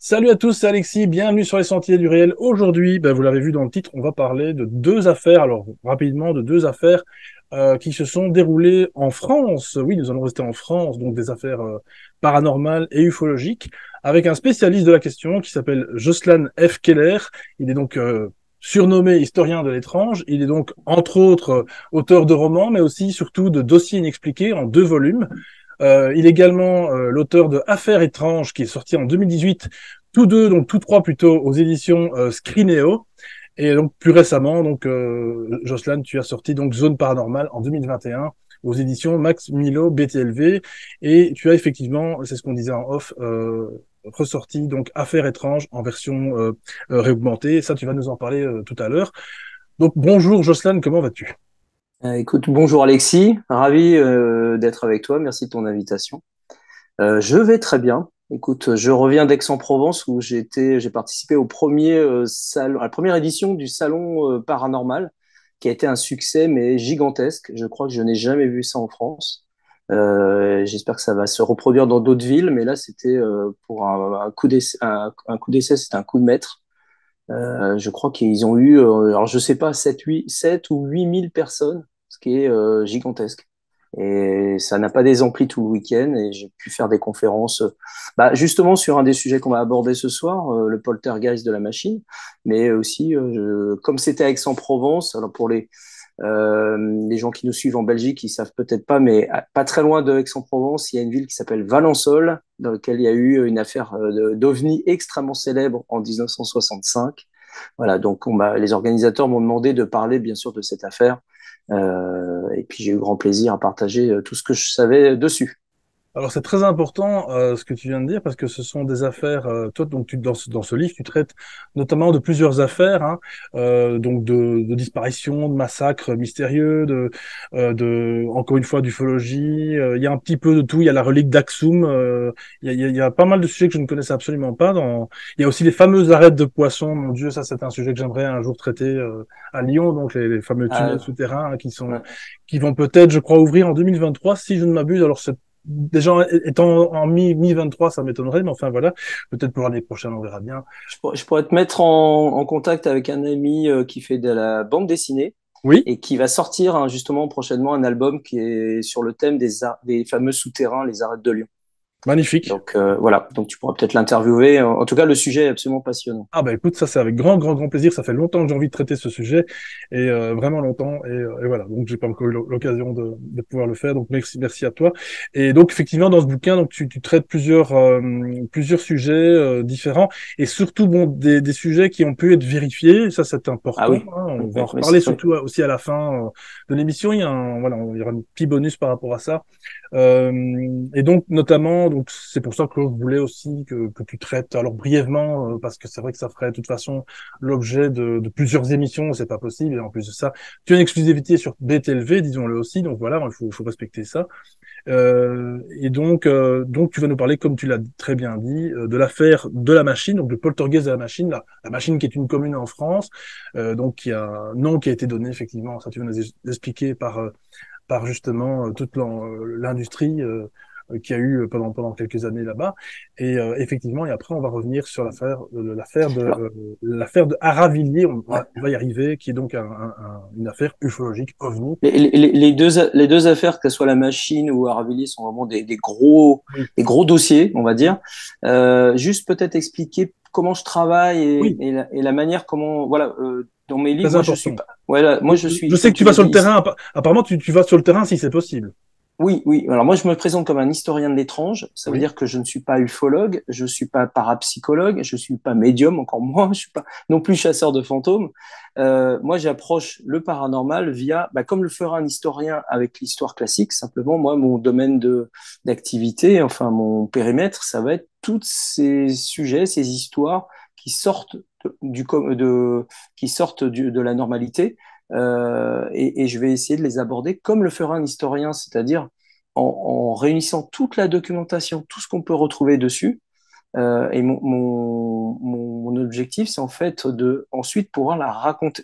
Salut à tous, c'est Alexis, bienvenue sur les Sentiers du Réel. Aujourd'hui, vous l'avez vu dans le titre, on va parler de deux affaires, alors rapidement de deux affaires qui se sont déroulées en France. Oui, nous allons rester en France, donc des affaires paranormales et ufologiques, avec un spécialiste de la question qui s'appelle Jocelyn F. Keller. Il est donc surnommé historien de l'étrange. Il est donc, entre autres, auteur de romans, mais aussi, surtout, de dossiers inexpliqués en 2 volumes. Il est également l'auteur de Affaires étranges, qui est sorti en 2018, tous deux, donc tous trois plutôt, aux éditions Scrineo. Et donc plus récemment, donc Jocelyn, tu as sorti donc Zone Paranormale en 2021 aux éditions Max Milo BTLV. Et tu as effectivement, c'est ce qu'on disait en off, ressorti donc Affaires étranges en version réaugmentée. Ça, tu vas nous en parler tout à l'heure. Donc bonjour Jocelyn, comment vas-tu? Écoute, bonjour Alexis, ravi d'être avec toi, merci de ton invitation. Je vais très bien. Écoute, je reviens d'Aix-en-Provence où j'ai participé au premier salon, à la première édition du salon paranormal, qui a été un succès mais gigantesque. Je crois que je n'ai jamais vu ça en France. J'espère que ça va se reproduire dans d'autres villes, mais là c'était pour un coup d'essai, un coup d'essai, c'était un coup de maître. Je crois qu'ils ont eu, alors je sais pas, 7 ou 8 000 personnes, ce qui est gigantesque. Et ça n'a pas des amplis tout le week-end et j'ai pu faire des conférences, justement sur un des sujets qu'on va aborder ce soir, le poltergeist de la machine, mais aussi, comme c'était à Aix-en-Provence, alors pour les gens qui nous suivent en Belgique, ils savent peut-être pas, mais pas très loin de Aix-en-Provence, il y a une ville qui s'appelle Valençol, dans laquelle il y a eu une affaire d'OVNI extrêmement célèbre en 1965. Voilà, donc les organisateurs m'ont demandé de parler bien sûr de cette affaire, et puis j'ai eu grand plaisir à partager tout ce que je savais dessus. Alors c'est très important ce que tu viens de dire parce que ce sont des affaires. Toi donc dans ce livre tu traites notamment de plusieurs affaires, hein, donc de disparitions, de massacres mystérieux, de encore une fois d'ufologie. Il y a un petit peu de tout. Il y a la relique d'Axum. Il y a pas mal de sujets que je ne connaissais absolument pas. Il y a aussi les fameuses arêtes de poissons. Mon Dieu, ça c'est un sujet que j'aimerais un jour traiter à Lyon. Donc les fameux tunnels Euh, souterrains hein, ouais. qui vont peut-être, je crois, ouvrir en 2023 si je ne m'abuse. Alors c'est déjà, étant en mi-23, ça m'étonnerait, mais enfin voilà, peut-être pour l'année prochaine, on verra bien. Je pourrais te mettre en contact avec un ami qui fait de la bande dessinée Oui, et qui va sortir justement prochainement un album qui est sur le thème des fameux souterrains, les arêtes de Lyon. magnifique. Donc voilà, donc tu pourras peut-être l'interviewer. En tout cas, le sujet est absolument passionnant. Ah bah écoute, ça c'est avec grand, grand, grand plaisir. Ça fait longtemps que j'ai envie de traiter ce sujet, et vraiment longtemps. Et voilà, donc j'ai pas encore eu l'occasion de pouvoir le faire. Donc merci, merci à toi. Et donc effectivement, dans ce bouquin, donc tu traites plusieurs sujets différents, et surtout bon des sujets qui ont pu être vérifiés. Ça c'est Ah important, oui, hein. oui, On va oui, en oui, reparler oui. surtout aussi à la fin de l'émission. Il y aura un petit bonus par rapport à ça. Et donc, notamment, donc c'est pour ça que je voulais aussi que tu traites, alors brièvement, parce que c'est vrai que ça ferait de toute façon l'objet de plusieurs émissions, c'est pas possible. Et en plus de ça, tu as une exclusivité sur BTLV, disons-le aussi. Donc voilà, faut respecter ça. Donc tu vas nous parler, comme tu l'as très bien dit, de l'affaire de la machine, donc de poltergeist de la machine, la machine qui est une commune en France, donc qui a un nom qui a été donné effectivement. Ça, tu vas nous expliquer par justement toute l'industrie qu'il y a eu pendant quelques années là-bas. Et effectivement, et après, on va revenir sur Alors, l'affaire de Haravilliers, ouais. on va y arriver, qui est donc une affaire ufologique OVNI. Les deux affaires, que ce soit la machine ou Aravilliers, sont vraiment Oui, des gros dossiers, on va oui, dire. Juste peut-être expliquer comment je travaille oui, et la manière comment, voilà, dans mes livres, très moi je suis important. pas, voilà, moi je Je suis, sais comme que tu tu vas l'as sur le dit. terrain, apparemment tu vas sur le terrain si c'est possible. Oui, oui. Alors moi, je me présente comme un historien de l'étrange. Ça veut Oui, dire que je ne suis pas ufologue, je suis pas parapsychologue, je suis pas médium, encore moins. Je suis pas non plus chasseur de fantômes. Moi, j'approche le paranormal via, comme le fera un historien avec l'histoire classique. Simplement, moi, mon domaine de d'activité, enfin mon périmètre, ça va être tous ces sujets, ces histoires qui sortent de la normalité, et je vais essayer de les aborder comme le fera un historien, c'est-à-dire en réunissant toute la documentation, tout ce qu'on peut retrouver dessus. Et mon objectif, c'est en fait de ensuite pouvoir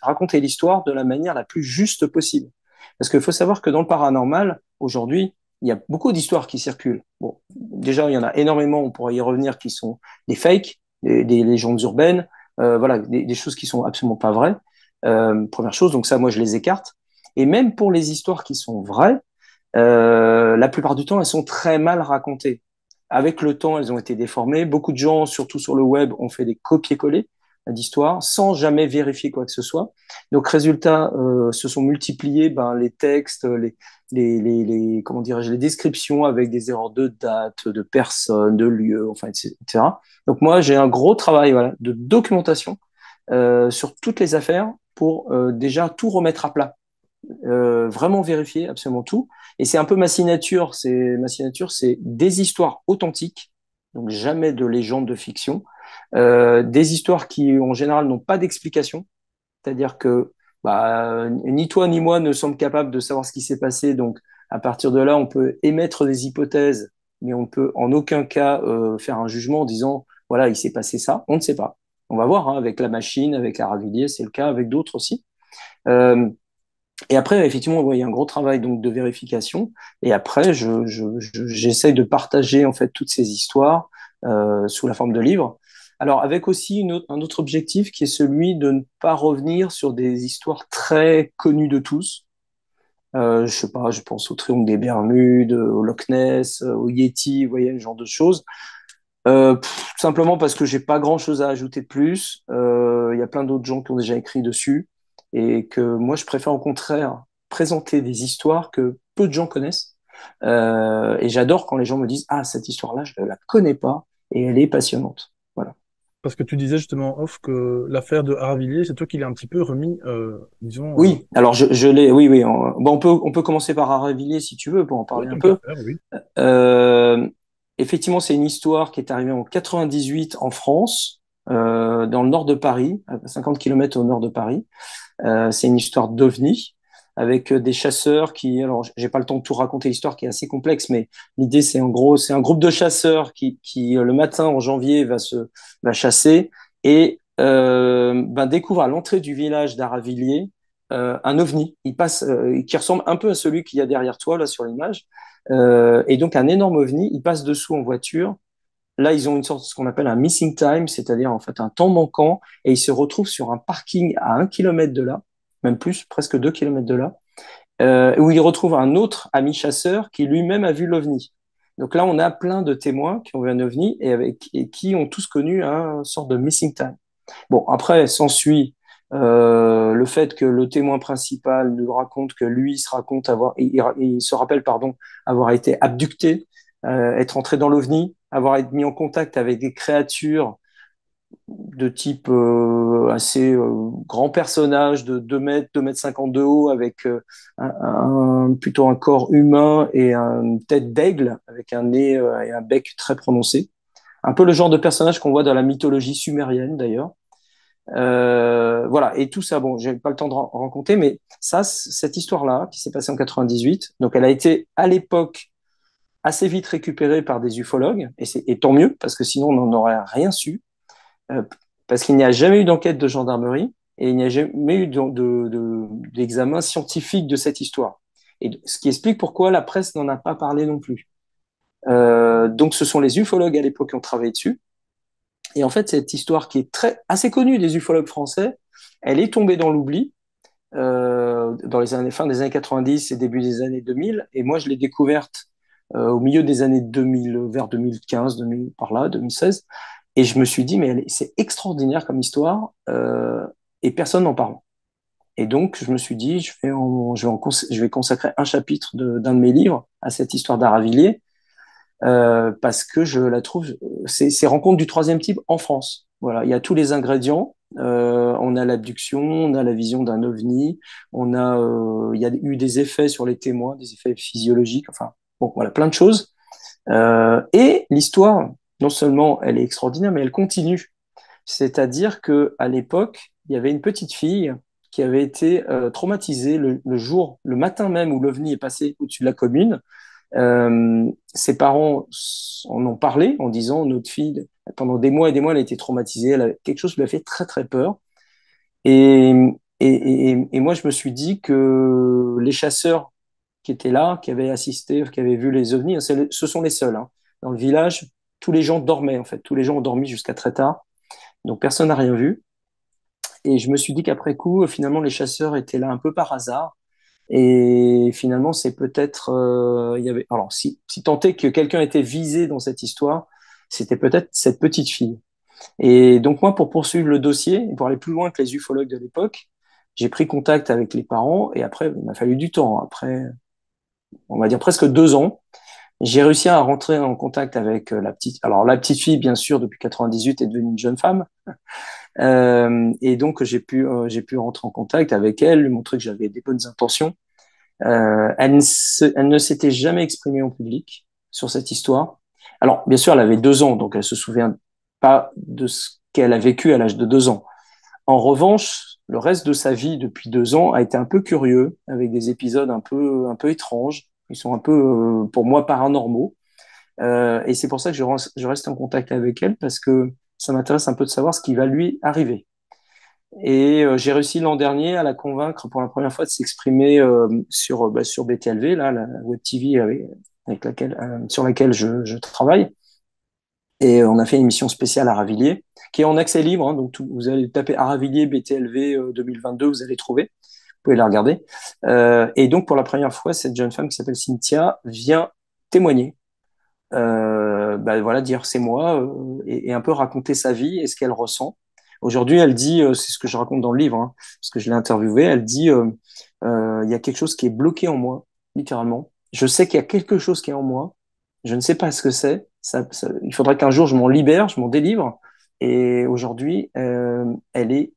raconter l'histoire de la manière la plus juste possible. Parce qu'il faut savoir que dans le paranormal, aujourd'hui, il y a beaucoup d'histoires qui circulent. Bon, déjà, il y en a énormément, on pourrait y revenir, qui sont des fakes. des légendes urbaines, voilà, des choses qui sont absolument pas vraies. Première chose, donc ça, moi, je les écarte. Et même pour les histoires qui sont vraies, la plupart du temps, elles sont très mal racontées. Avec le temps, elles ont été déformées. Beaucoup de gens, surtout sur le web, ont fait des copier-coller d'histoires sans jamais vérifier quoi que ce soit. Donc, résultat, se sont multipliés les textes, comment dirais-je, les descriptions avec des erreurs de date, de personnes, de lieux, enfin, etc. Donc, moi, j'ai un gros travail, voilà, de documentation sur toutes les affaires pour déjà tout remettre à plat, vraiment vérifier absolument tout. Et c'est un peu ma signature, c'est des histoires authentiques, donc jamais de légendes de fiction, des histoires qui en général n'ont pas d'explication, c'est-à-dire que ni toi ni moi ne sommes capables de savoir ce qui s'est passé, donc à partir de là, on peut émettre des hypothèses, mais on ne peut en aucun cas faire un jugement en disant, voilà, il s'est passé ça, on ne sait pas. On va voir, hein, avec la machine, avec la Ravilliers, c'est le cas avec d'autres aussi. Euh, et après, effectivement, ouais, il y a un gros travail donc de vérification. Et après, j'essaye de partager en fait toutes ces histoires sous la forme de livres. Alors, avec aussi un autre objectif qui est celui de ne pas revenir sur des histoires très connues de tous. Je sais pas, je pense au Triangle des Bermudes, au Loch Ness, au Yeti, vous voyez, ce genre de choses. Simplement parce que j'ai pas grand-chose à ajouter de plus. Il y a plein d'autres gens qui ont déjà écrit dessus et que moi je préfère au contraire présenter des histoires que peu de gens connaissent. Et j'adore quand les gens me disent ah cette histoire-là je ne la connais pas et elle est passionnante. Voilà. Parce que tu disais justement off que l'affaire de Harvilliers, c'est toi qui l'as un petit peu remis, disons. Oui, alors je l'ai. Oui, oui. On peut commencer par Aurevilliers si tu veux pour en Oui, parler un tant qu'à peu. faire, oui. Euh, Effectivement, c'est une histoire qui est arrivée en 98 en France, dans le nord de Paris, à 50 km au nord de Paris. C'est une histoire d'OVNI avec des chasseurs qui, alors j'ai pas le temps de tout raconter l'histoire qui est assez complexe, mais l'idée c'est en gros, c'est un groupe de chasseurs qui le matin en janvier va chasser et découvre à l'entrée du village d'Aravilliers un OVNI. Il passe, qui ressemble un peu à celui qu'il y a derrière toi là sur l'image. Et donc un énorme OVNI, il passe dessous en voiture. Là, ils ont une sorte de ce qu'on appelle un missing time, c'est-à-dire en fait un temps manquant, et ils se retrouvent sur un parking à 1 kilomètre de là, même plus, presque 2 kilomètres de là, où ils retrouvent un autre ami chasseur qui lui-même a vu l'OVNI. Donc là, on a plein de témoins qui ont vu un OVNI et qui ont tous connu un sorte de missing time. Bon, après, s'ensuit le fait que le témoin principal nous raconte que lui il se rappelle, pardon, avoir été abducté, être entré dans l'OVNI, avoir été mis en contact avec des créatures de type assez grand personnage de 2 mètres, 2 mètres 50 de haut, avec plutôt un corps humain et une tête d'aigle, avec un nez et un bec très prononcé. Un peu le genre de personnage qu'on voit dans la mythologie sumérienne d'ailleurs. Voilà, et tout ça, bon, j'ai pas le temps de raconter, mais ça, cette histoire-là, qui s'est passée en 98, donc elle a été à l'époque assez vite récupérée par des ufologues, et tant mieux, parce que sinon on n'en aurait rien su, euh, parce qu'il n'y a jamais eu d'enquête de gendarmerie, et il n'y a jamais eu d'examen scientifique de cette histoire. Et ce qui explique pourquoi la presse n'en a pas parlé non plus. Donc ce sont les ufologues à l'époque qui ont travaillé dessus, et en fait, cette histoire qui est assez connue des ufologues français, elle est tombée dans l'oubli dans les années, fin des années 90 et début des années 2000. Et moi, je l'ai découverte au milieu des années 2000, vers 2015, 2000, par là, 2016. Et je me suis dit, mais c'est extraordinaire comme histoire et personne n'en parle. Et donc, je me suis dit, je vais consacrer un chapitre d'un de mes livres à cette histoire d'Aravilliers parce que je la trouve, c'est rencontre du troisième type en France. Voilà, il y a tous les ingrédients. On a l'abduction, on a la vision d'un ovni, il y a eu des effets sur les témoins, des effets physiologiques. Enfin, bon, voilà, plein de choses. Et l'histoire, non seulement elle est extraordinaire, mais elle continue. C'est-à-dire que à l'époque, il y avait une petite fille qui avait été traumatisée le matin même où l'ovni est passé au-dessus de la commune. Ses parents en ont parlé en disant notre fille, pendant des mois et des mois, elle a été traumatisée, quelque chose lui a fait très très peur. Et, et moi, je me suis dit que les chasseurs qui étaient là, qui avaient assisté, qui avaient vu les ovnis, ce sont les seuls. Hein. Dans le village, tous les gens dormaient en fait, tous les gens ont dormi jusqu'à très tard. Donc personne n'a rien vu. Et je me suis dit qu'après coup, finalement, les chasseurs étaient là un peu par hasard. Et finalement, c'est peut-être, il y avait, alors si tant est que quelqu'un était visé dans cette histoire, c'était peut-être cette petite fille. Et donc moi, pour poursuivre le dossier, et pour aller plus loin que les ufologues de l'époque, j'ai pris contact avec les parents et après, il m'a fallu du temps. Après, on va dire presque 2 ans, j'ai réussi à rentrer en contact avec la petite. Alors la petite fille, bien sûr, depuis 98 est devenue une jeune femme. Et donc j'ai pu rentrer en contact avec elle, lui montrer que j'avais des bonnes intentions. Elle ne s'était jamais exprimée en public sur cette histoire. Alors, bien sûr, elle avait 2 ans, donc elle se souvient pas de ce qu'elle a vécu à l'âge de 2 ans. En revanche, le reste de sa vie depuis 2 ans a été un peu curieux, avec des épisodes un peu étranges. Ils sont un peu, pour moi, paranormaux. Et c'est pour ça que je reste en contact avec elle, parce que ça m'intéresse un peu de savoir ce qui va lui arriver. Et j'ai réussi l'an dernier à la convaincre pour la première fois de s'exprimer sur BTLV, là, la web TV sur laquelle je travaille. Et on a fait une émission spéciale à Ravilliers, qui est en accès libre. Hein, donc vous allez taper Ravilliers BTLV 2022, vous allez trouver. Vous pouvez la regarder. Et donc pour la première fois, cette jeune femme qui s'appelle Cynthia vient témoigner. Voilà, dire c'est moi et un peu raconter sa vie et ce qu'elle ressent. Aujourd'hui, elle dit, c'est ce que je raconte dans le livre, hein, parce que je l'ai interviewée, elle dit, il y a quelque chose qui est bloqué en moi, littéralement. Je sais qu'il y a quelque chose qui est en moi, je ne sais pas ce que c'est. Il faudrait qu'un jour je m'en libère, je m'en délivre. Et aujourd'hui, elle est,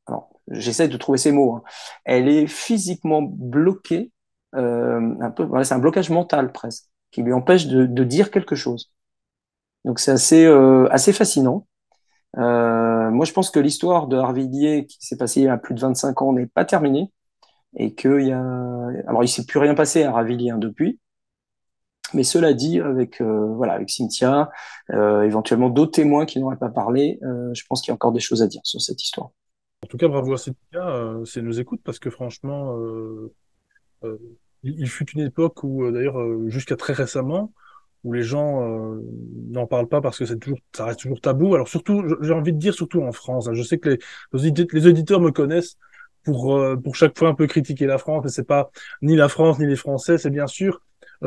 alors, j'essaie de trouver ces mots, hein. Elle est physiquement bloquée, un peu, voilà, c'est un blocage mental presque, qui lui empêche de dire quelque chose. Donc c'est assez fascinant. Moi, je pense que l'histoire de Harvilliers, qui s'est passée il y a plus de 25 ans, n'est pas terminée. Et qu'il y a... Alors, il s'est plus rien passé à Harvilliers, hein, depuis. Mais cela dit, avec Cynthia, éventuellement d'autres témoins qui n'auraient pas parlé, je pense qu'il y a encore des choses à dire sur cette histoire. En tout cas, bravo à Cynthia, c'est nous écoute parce que franchement, euh, il fut une époque où, d'ailleurs, jusqu'à très récemment, où les gens n'en parlent pas parce que ça reste toujours tabou. Alors surtout, j'ai envie de dire surtout en France, hein. Je sais que les auditeurs me connaissent pour chaque fois un peu critiquer la France, mais c'est pas ni la France ni les Français, c'est bien sûr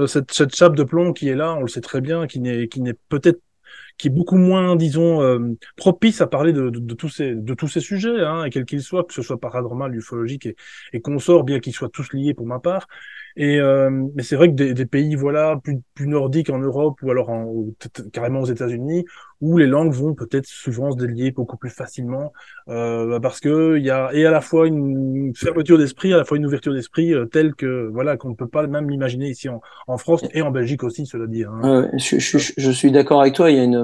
cette chape de plomb qui est là, on le sait très bien, qui n'est peut-être qui est beaucoup moins, disons, propice à parler de tous ces sujets, hein, et quels qu'ils soient, que ce soit paranormal, ufologique et consort, bien qu'ils soient tous liés pour ma part. Mais c'est vrai que des pays, voilà, plus nordiques en Europe ou alors carrément aux États-Unis, où les langues vont peut-être souvent se délier beaucoup plus facilement, parce que il y a et à la fois une fermeture d'esprit, à la fois une ouverture d'esprit telle que voilà qu'on ne peut pas même l'imaginer ici en France et en Belgique aussi, cela dit, hein. Je suis d'accord avec toi. Il y a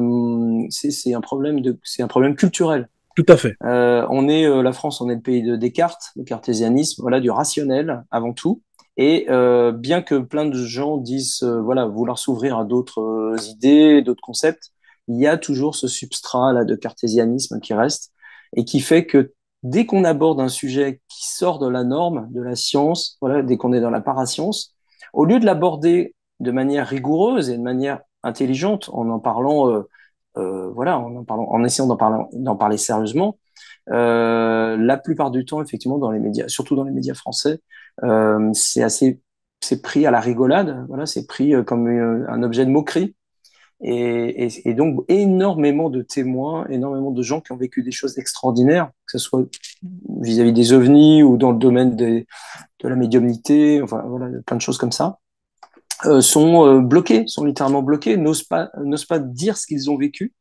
c'est un problème culturel. Tout à fait. La France, on est le pays de Descartes, le cartésianisme, voilà, du rationnel avant tout. Et bien que plein de gens disent, voilà, vouloir s'ouvrir à d'autres idées, d'autres concepts, il y a toujours ce substrat là de cartésianisme qui reste et qui fait que dès qu'on aborde un sujet qui sort de la norme, de la science, voilà, dès qu'on est dans la parascience, au lieu de l'aborder de manière rigoureuse et de manière intelligente, en parlant, voilà, en essayant d'en parler sérieusement, la plupart du temps, effectivement, dans les médias, surtout dans les médias français, c'est pris à la rigolade. Voilà, c'est pris comme un objet de moquerie. Et donc, énormément de témoins, énormément de gens qui ont vécu des choses extraordinaires, que ce soit vis-à-vis des ovnis ou dans le domaine de la médiumnité, enfin, voilà, plein de choses comme ça, sont bloqués, sont littéralement bloqués, n'osent pas dire ce qu'ils ont vécu,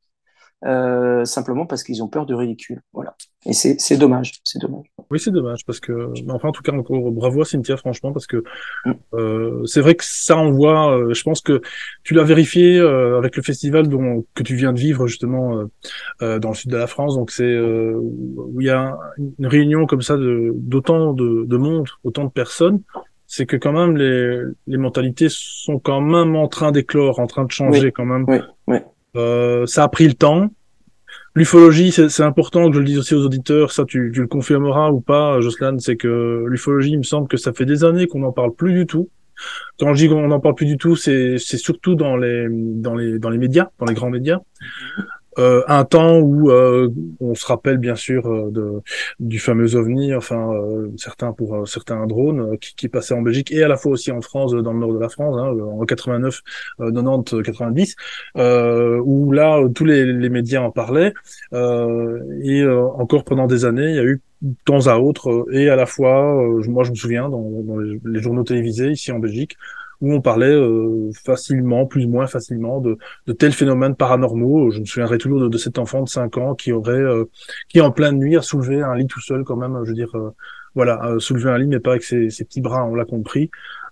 simplement parce qu'ils ont peur du ridicule. Voilà. Et c'est dommage, c'est dommage. Oui, c'est dommage parce que, mais enfin, en tout cas, encore bravo à Cynthia, franchement, parce que Mm. c'est vrai que ça envoie. Je pense que tu l'as vérifié avec le festival que tu viens de vivre justement dans le sud de la France. Donc c'est où il y a une réunion comme ça d'autant de monde, autant de personnes. C'est que quand même les mentalités sont quand même en train d'éclore, en train de changer Oui, quand même. oui, oui. Ça a pris le temps. L'ufologie, c'est important que je le dise aussi aux auditeurs, ça tu le confirmeras ou pas, Joslan, c'est que l'ufologie, il me semble que ça fait des années qu'on n'en parle plus du tout. Quand je dis qu'on n'en parle plus du tout, c'est surtout dans les médias, dans les grands médias. un temps où on se rappelle bien sûr du fameux OVNI, enfin certains pour certains drones qui passaient en Belgique et à la fois aussi en France, dans le nord de la France, hein, en 89, 90, 90, où là tous les médias en parlaient et encore pendant des années, il y a eu de temps à autre et à la fois, moi je me souviens dans les journaux télévisés ici en Belgique où on parlait facilement, plus ou moins facilement, de tels phénomènes paranormaux. Je me souviendrai toujours de cet enfant de 5 ans qui aurait, qui en pleine nuit a soulevé un lit tout seul quand même, je veux dire, voilà, soulevé un lit, mais pas avec ses petits bras, on l'a compris.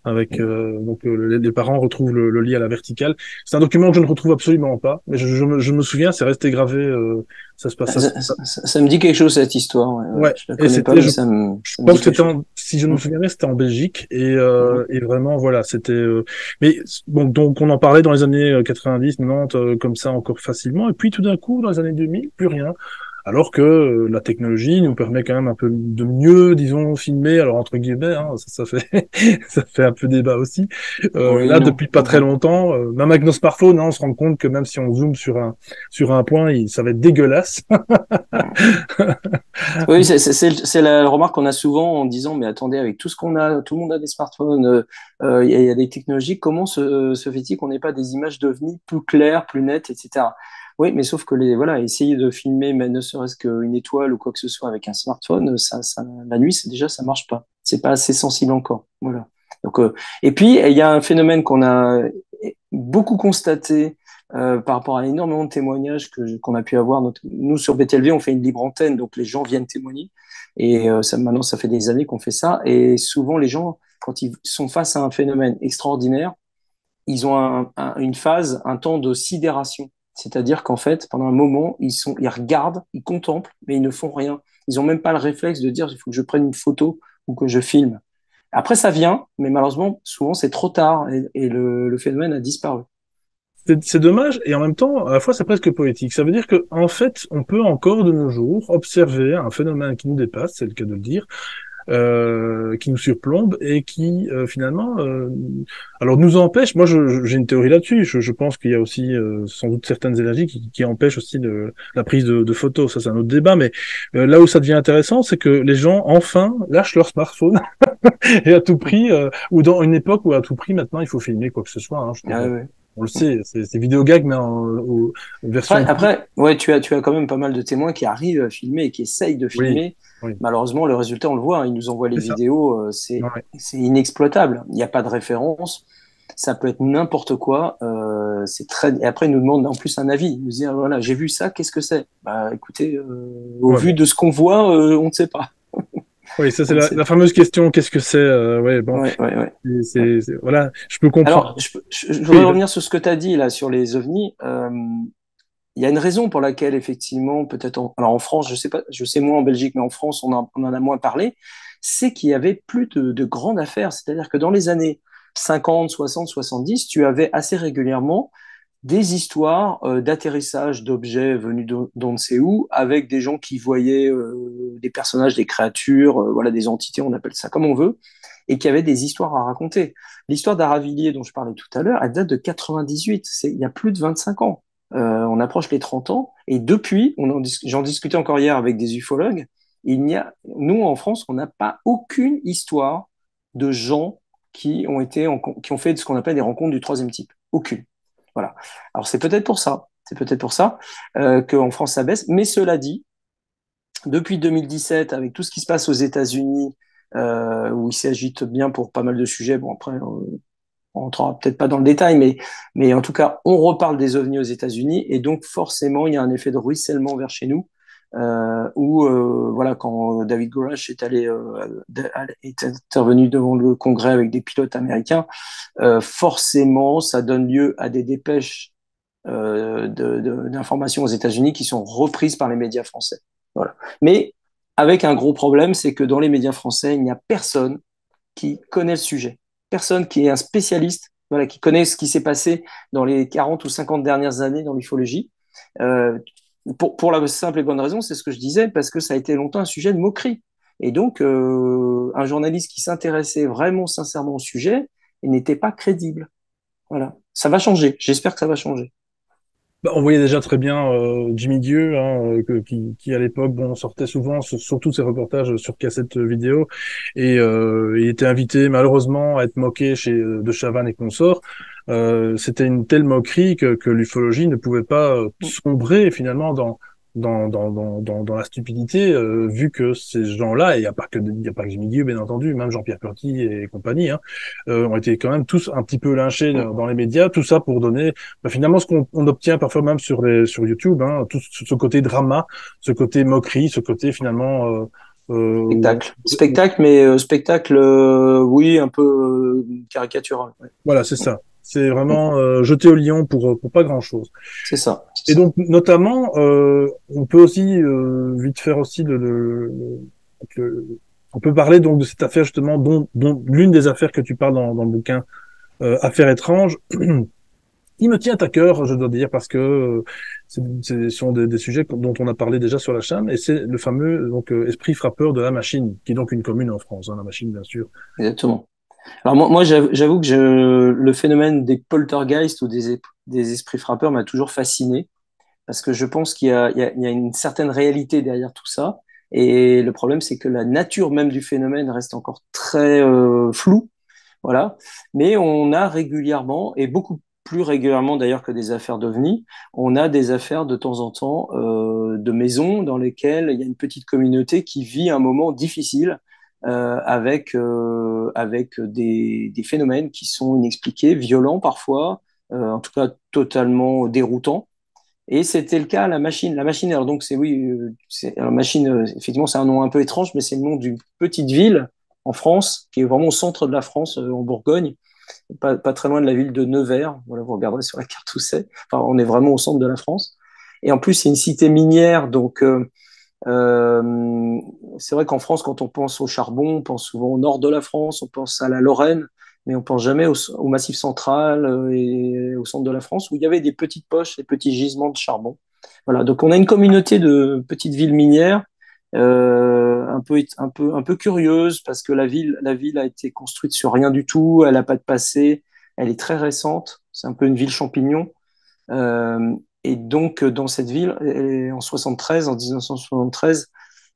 Avec donc les parents retrouvent le lit à la verticale. C'est un document que je ne retrouve absolument pas, mais je me souviens, c'est resté gravé. Ça se passe. Ça me dit quelque chose cette histoire. Ouais, ouais. Ouais, Je la et connais pas, c'était, mais je ça me pense dit que quelque c'était, chose. si je me Mm, souviens bien, c'était en Belgique, mm. et vraiment, voilà, c'était, mais bon, donc on en parlait dans les années 90, 90, comme ça encore facilement, et puis tout d'un coup, dans les années 2000, plus rien. Alors que la technologie nous permet quand même un peu de mieux, disons, filmer, alors entre guillemets, hein, ça fait, ça fait un peu débat aussi. Oui, Là, non. depuis pas très longtemps, même avec nos smartphones, hein, on se rend compte que même si on zoome sur un point, ça va être dégueulasse. Oui, c'est la remarque qu'on a souvent en disant, mais attendez, avec tout ce qu'on a, tout le monde a des smartphones, il y a des technologies, comment se fait-il qu'on n'ait pas des images d'OVNI plus claires, plus nettes, etc. Oui, mais sauf que voilà, essayer de filmer, mais ne serait-ce qu'une étoile ou quoi que ce soit avec un smartphone, la nuit, déjà, ça marche pas. C'est pas assez sensible encore. Voilà. Donc, et puis, il y a un phénomène qu'on a beaucoup constaté par rapport à énormément de témoignages qu'on a pu avoir. Nous, sur BTLV, on fait une libre antenne, donc les gens viennent témoigner. Et maintenant, ça fait des années qu'on fait ça. Et souvent, les gens, quand ils sont face à un phénomène extraordinaire, ils ont une phase, un temps de sidération. C'est-à-dire qu'en fait, pendant un moment, ils regardent, ils contemplent, mais ils ne font rien. Ils n'ont même pas le réflexe de dire, il faut que je prenne une photo ou que je filme. Après, ça vient, mais malheureusement, souvent, c'est trop tard et le phénomène a disparu. C'est dommage et en même temps, à la fois, c'est presque poétique. Ça veut dire que, en fait, on peut encore de nos jours observer un phénomène qui nous dépasse, c'est le cas de le dire, qui nous surplombe et qui finalement, alors nous empêche. Moi, j'ai une théorie là-dessus. Je pense qu'il y a aussi sans doute certaines énergies qui empêchent aussi la prise de photos. Ça, c'est un autre débat. Mais là où ça devient intéressant, c'est que les gens enfin lâchent leur smartphone et à tout prix, ou dans une époque où à tout prix maintenant il faut filmer quoi que ce soit. Hein, je veux Ah dire, ouais. on le sait, c'est vidéo gag mais en version. Après, ouais, tu as quand même pas mal de témoins qui arrivent à filmer et qui essayent de Oui, filmer. oui, Malheureusement, le résultat, on le voit, hein, ils nous envoient les c'est ça. vidéos, Ouais. c'est inexploitable. Il n'y a pas de référence, ça peut être n'importe quoi. C'est très. Et après, ils nous demandent en plus un avis. Ils nous disent, ah, voilà, j'ai vu ça, qu'est-ce que c'est? Bah, écoutez, au Ouais, vu bon. de ce qu'on voit, on ne sait pas. Oui, ça c'est On ne sait la pas. fameuse question. Qu'est-ce que c'est ouais, bon, Ouais, ouais, ouais. Ouais. voilà, je peux Alors, comprendre. je voudrais Oui, revenir sur ce que tu as dit là sur les ovnis. Il y a une raison pour laquelle, effectivement, peut-être, alors en France, je sais pas, je sais moins en Belgique, mais en France, on en a moins parlé, c'est qu'il y avait plus de grandes affaires. C'est-à-dire que dans les années 50, 60, 70, tu avais assez régulièrement des histoires d'atterrissage d'objets venus d'on ne sait où, avec des gens qui voyaient des personnages, des créatures, voilà, des entités, on appelle ça comme on veut, et qui avaient des histoires à raconter. L'histoire d'Aravilliers dont je parlais tout à l'heure, elle date de 98, c'est il y a plus de 25 ans. On approche les 30 ans, et depuis, j'en discutais encore hier avec des ufologues, nous en France, on n'a pas aucune histoire de gens qui ont fait ce qu'on appelle des rencontres du troisième type. Aucune. Voilà. Alors c'est peut-être pour ça qu'en France ça baisse. Mais cela dit, depuis 2017, avec tout ce qui se passe aux États-Unis, où il s'agite bien pour pas mal de sujets, bon après on rentrera peut-être pas dans le détail, mais en tout cas on reparle des ovnis aux États-Unis et donc forcément il y a un effet de ruissellement vers chez nous. Où voilà, quand David Gorash est intervenu devant le Congrès avec des pilotes américains, forcément ça donne lieu à des dépêches d'informations aux États-Unis qui sont reprises par les médias français. Voilà. Mais avec un gros problème, c'est que dans les médias français, il n'y a personne qui connaît le sujet. Personne qui est un spécialiste, voilà, qui connaît ce qui s'est passé dans les 40 ou 50 dernières années dans l'ufologie. Euh, pour la simple et bonne raison, c'est ce que je disais, parce que ça a été longtemps un sujet de moquerie. Et donc, un journaliste qui s'intéressait vraiment sincèrement au sujet n'était pas crédible. Voilà. Ça va changer. J'espère que ça va changer. Bah, on voyait déjà très bien Jimmy Dieu, hein, qui à l'époque bon sortait souvent, surtout ses reportages sur cassette vidéo, et il était invité malheureusement à être moqué chez De Chavannes et consorts. C'était une telle moquerie que l'ufologie ne pouvait pas sombrer finalement dans la stupidité, vu que ces gens-là, et il y a pas que Jimmy Dieu bien entendu, même Jean-Pierre Curti et compagnie, hein, ont été quand même tous un petit peu lynchés dans les médias, tout ça pour donner finalement, ce qu'on obtient parfois même sur YouTube, hein, tout ce côté drama, ce côté moquerie, ce côté finalement Spectacle. Spectacle, mais spectacle, oui, un peu caricatural. Ouais. voilà, c'est ça. C'est vraiment jeté au lion pour pas grand-chose. C'est ça. Et donc, notamment, on peut aussi vite faire aussi on peut parler donc de cette affaire justement, dont l'une des affaires que tu parles dans le bouquin, Affaires étranges. Il me tient à cœur, je dois dire, parce que ce sont des sujets dont on a parlé déjà sur la chaîne, et c'est le fameux donc esprit frappeur de la machine, qui est donc une commune en France, hein, la machine bien sûr. Exactement. Alors moi j'avoue que le phénomène des poltergeists ou des esprits frappeurs m'a toujours fasciné parce que je pense qu'il y a une certaine réalité derrière tout ça. Et le problème, c'est que la nature même du phénomène reste encore très floue. Voilà. Mais on a régulièrement, et beaucoup plus régulièrement d'ailleurs que des affaires d'OVNI, on a des affaires de temps en temps de maisons dans lesquelles il y a une petite communauté qui vit un moment difficile avec des phénomènes qui sont inexpliqués, violents parfois, en tout cas totalement déroutants. Et c'était le cas à la machine. La machine, alors donc c'est oui, la machine, effectivement, c'est un nom un peu étrange, mais c'est le nom d'une petite ville en France, qui est vraiment au centre de la France, en Bourgogne, pas très loin de la ville de Nevers. Voilà, vous regarderez sur la carte où c'est. Enfin, on est vraiment au centre de la France. Et en plus, c'est une cité minière, donc c'est vrai qu'en France, quand on pense au charbon, on pense souvent au nord de la France, on pense à la Lorraine, mais on pense jamais au Massif central et au centre de la France où il y avait des petites poches, des petits gisements de charbon. Voilà, donc on a une communauté de petites villes minières un peu curieuse parce que la ville a été construite sur rien du tout, elle n'a pas de passé, elle est très récente, c'est un peu une ville champignon. Et donc, dans cette ville, en 73, en 1973,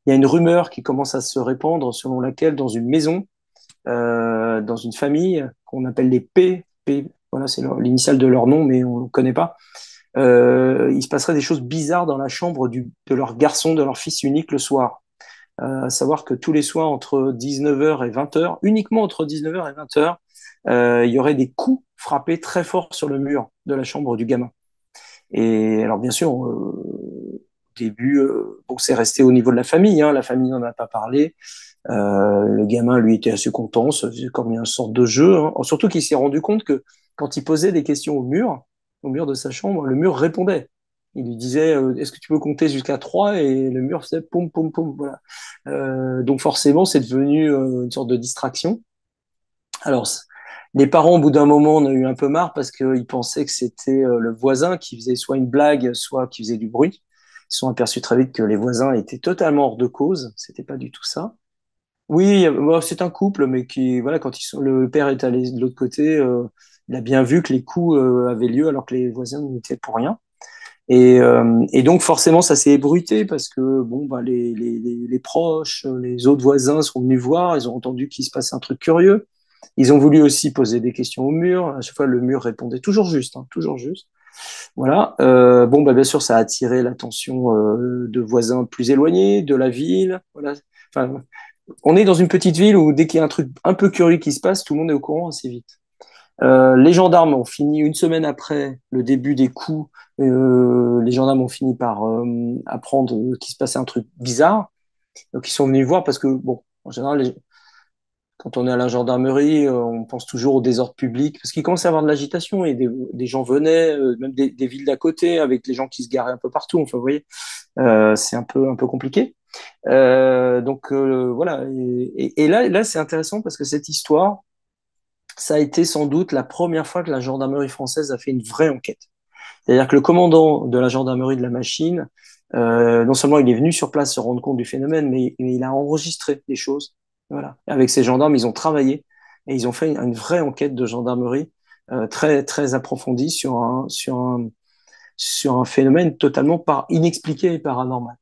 il y a une rumeur qui commence à se répandre selon laquelle dans une maison, dans une famille qu'on appelle les P, voilà, c'est l'initiale de leur nom, mais on ne connaît pas, il se passerait des choses bizarres dans la chambre de leur garçon, de leur fils unique le soir. À savoir que tous les soirs, entre 19h et 20h, uniquement entre 19h et 20h, il y aurait des coups frappés très forts sur le mur de la chambre du gamin. Et alors, bien sûr, au début, bon, c'est resté au niveau de la famille, hein, la famille n'en a pas parlé. Le gamin, lui, était assez content, ça faisait comme une sorte de jeu, hein. Surtout qu'il s'est rendu compte que quand il posait des questions au mur de sa chambre, le mur répondait. Il lui disait, est-ce que tu peux compter jusqu'à 3? Et le mur faisait poum, poum, poum, voilà. Donc forcément, c'est devenu une sorte de distraction. Alors, les parents, au bout d'un moment, en ont eu un peu marre parce qu'ils pensaient que c'était le voisin qui faisait soit une blague, soit qui faisait du bruit. Ils se sont aperçus très vite que les voisins étaient totalement hors de cause. C'était pas du tout ça. Oui, bon, c'est un couple, mais qui, voilà, le père est allé de l'autre côté, il a bien vu que les coups avaient lieu alors que les voisins n'étaient pour rien. Et donc forcément, ça s'est ébruité parce que bon, bah, les proches, les autres voisins sont venus voir, ils ont entendu qu'il se passait un truc curieux. Ils ont voulu aussi poser des questions au mur. À chaque fois, le mur répondait toujours juste, hein, toujours juste. Voilà. Bon, bah, bien sûr, ça a attiré l'attention de voisins plus éloignés, de la ville. Voilà. Enfin, on est dans une petite ville où dès qu'il y a un truc un peu curieux qui se passe, tout le monde est au courant assez vite. Les gendarmes ont fini une semaine après le début des coups. Les gendarmes ont fini par apprendre qu'il se passait un truc bizarre. Donc ils sont venus voir parce que bon, en général, quand on est à la gendarmerie, on pense toujours au désordre public parce qu'il commence à y avoir de l'agitation et des gens venaient, même des villes d'à côté, avec les gens qui se garaient un peu partout. Enfin, vous voyez, c'est un peu compliqué. Donc voilà. Et là, c'est intéressant parce que cette histoire, ça a été sans doute la première fois que la gendarmerie française a fait une vraie enquête. C'est-à-dire que le commandant de la gendarmerie de la machine, non seulement il est venu sur place se rendre compte du phénomène, mais il a enregistré des choses. Voilà. Avec ces gendarmes, ils ont travaillé et ils ont fait une vraie enquête de gendarmerie très très approfondie sur un phénomène totalement inexpliqué et paranormal.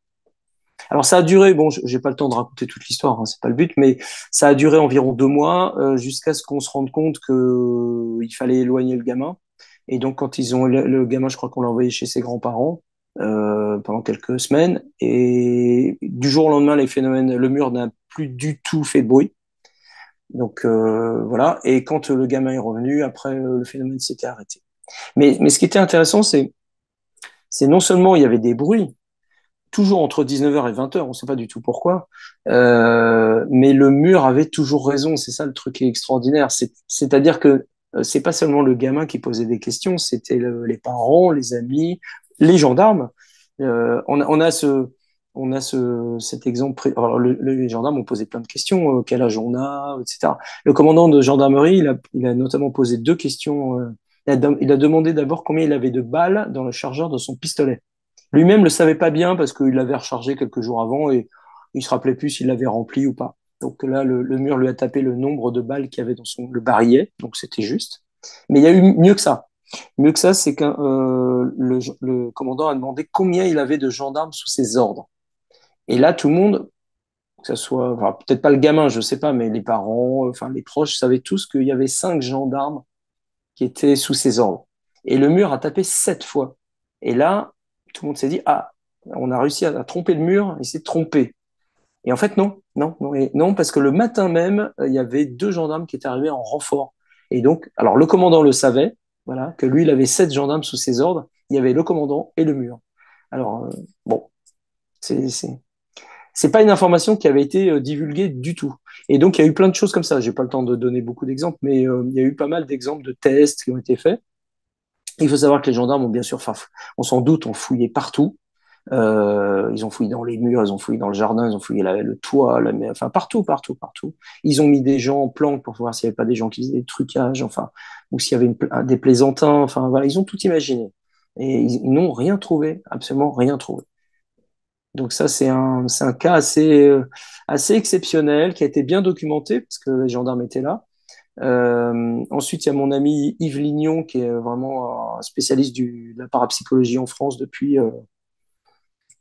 Alors ça a duré, bon, j'ai pas le temps de raconter toute l'histoire, hein, c'est pas le but, mais ça a duré environ 2 mois jusqu'à ce qu'on se rende compte que il fallait éloigner le gamin. Et donc quand ils ont le gamin, je crois qu'on l'a envoyé chez ses grands-parents pendant quelques semaines. Et du jour au lendemain, le mur n'a plus du tout fait de bruit. Donc voilà. Et quand le gamin est revenu, après le phénomène s'était arrêté. Mais ce qui était intéressant, c'est non seulement il y avait des bruits toujours entre 19h et 20h, on ne sait pas du tout pourquoi. Mais le mur avait toujours raison, c'est ça le truc qui est extraordinaire. C'est-à-dire que c'est pas seulement le gamin qui posait des questions, c'était les parents, les amis, les gendarmes. On a cet exemple. Alors, les gendarmes ont posé plein de questions, quel âge on a, etc. Le commandant de gendarmerie, il a notamment posé 2 questions. Il a demandé d'abord combien il avait de balles dans le chargeur de son pistolet. Lui-même le savait pas bien parce qu'il l'avait rechargé quelques jours avant et il se rappelait plus s'il l'avait rempli ou pas. Donc là, le mur lui a tapé le nombre de balles qu'il y avait dans le barillet, donc c'était juste. Mais il y a eu mieux que ça. Mieux que ça, c'est que le commandant a demandé combien il avait de gendarmes sous ses ordres. Et là, tout le monde, que ce soit, enfin, peut-être pas le gamin, je sais pas, mais les parents, enfin les proches savaient tous qu'il y avait 5 gendarmes qui étaient sous ses ordres. Et le mur a tapé 7 fois. Et là, tout le monde s'est dit, ah, on a réussi à tromper le mur, il s'est trompé. Et en fait, non, non, non, non, parce que le matin même, il y avait 2 gendarmes qui étaient arrivés en renfort. Et donc, alors le commandant le savait, voilà, que lui, il avait 7 gendarmes sous ses ordres. Il y avait le commandant et le mur. Alors, bon, c'est c'est pas une information qui avait été divulguée du tout. Et donc, il y a eu plein de choses comme ça. J'ai pas le temps de donner beaucoup d'exemples, mais il y a eu pas mal d'exemples de tests qui ont été faits. Il faut savoir que les gendarmes ont bien sûr, enfin, on s'en doute, ont fouillé partout. Ils ont fouillé dans les murs, ils ont fouillé dans le jardin, ils ont fouillé le toit, enfin partout, partout, partout. Ils ont mis des gens en planque pour voir s'il n'y avait pas des gens qui faisaient des trucages, enfin, ou s'il y avait des plaisantins, enfin voilà, ils ont tout imaginé. Et ils n'ont rien trouvé, absolument rien trouvé. Donc ça, c'est un cas assez exceptionnel qui a été bien documenté parce que les gendarmes étaient là. Ensuite, il y a mon ami Yves Lignon, qui est vraiment un spécialiste de la parapsychologie en France depuis,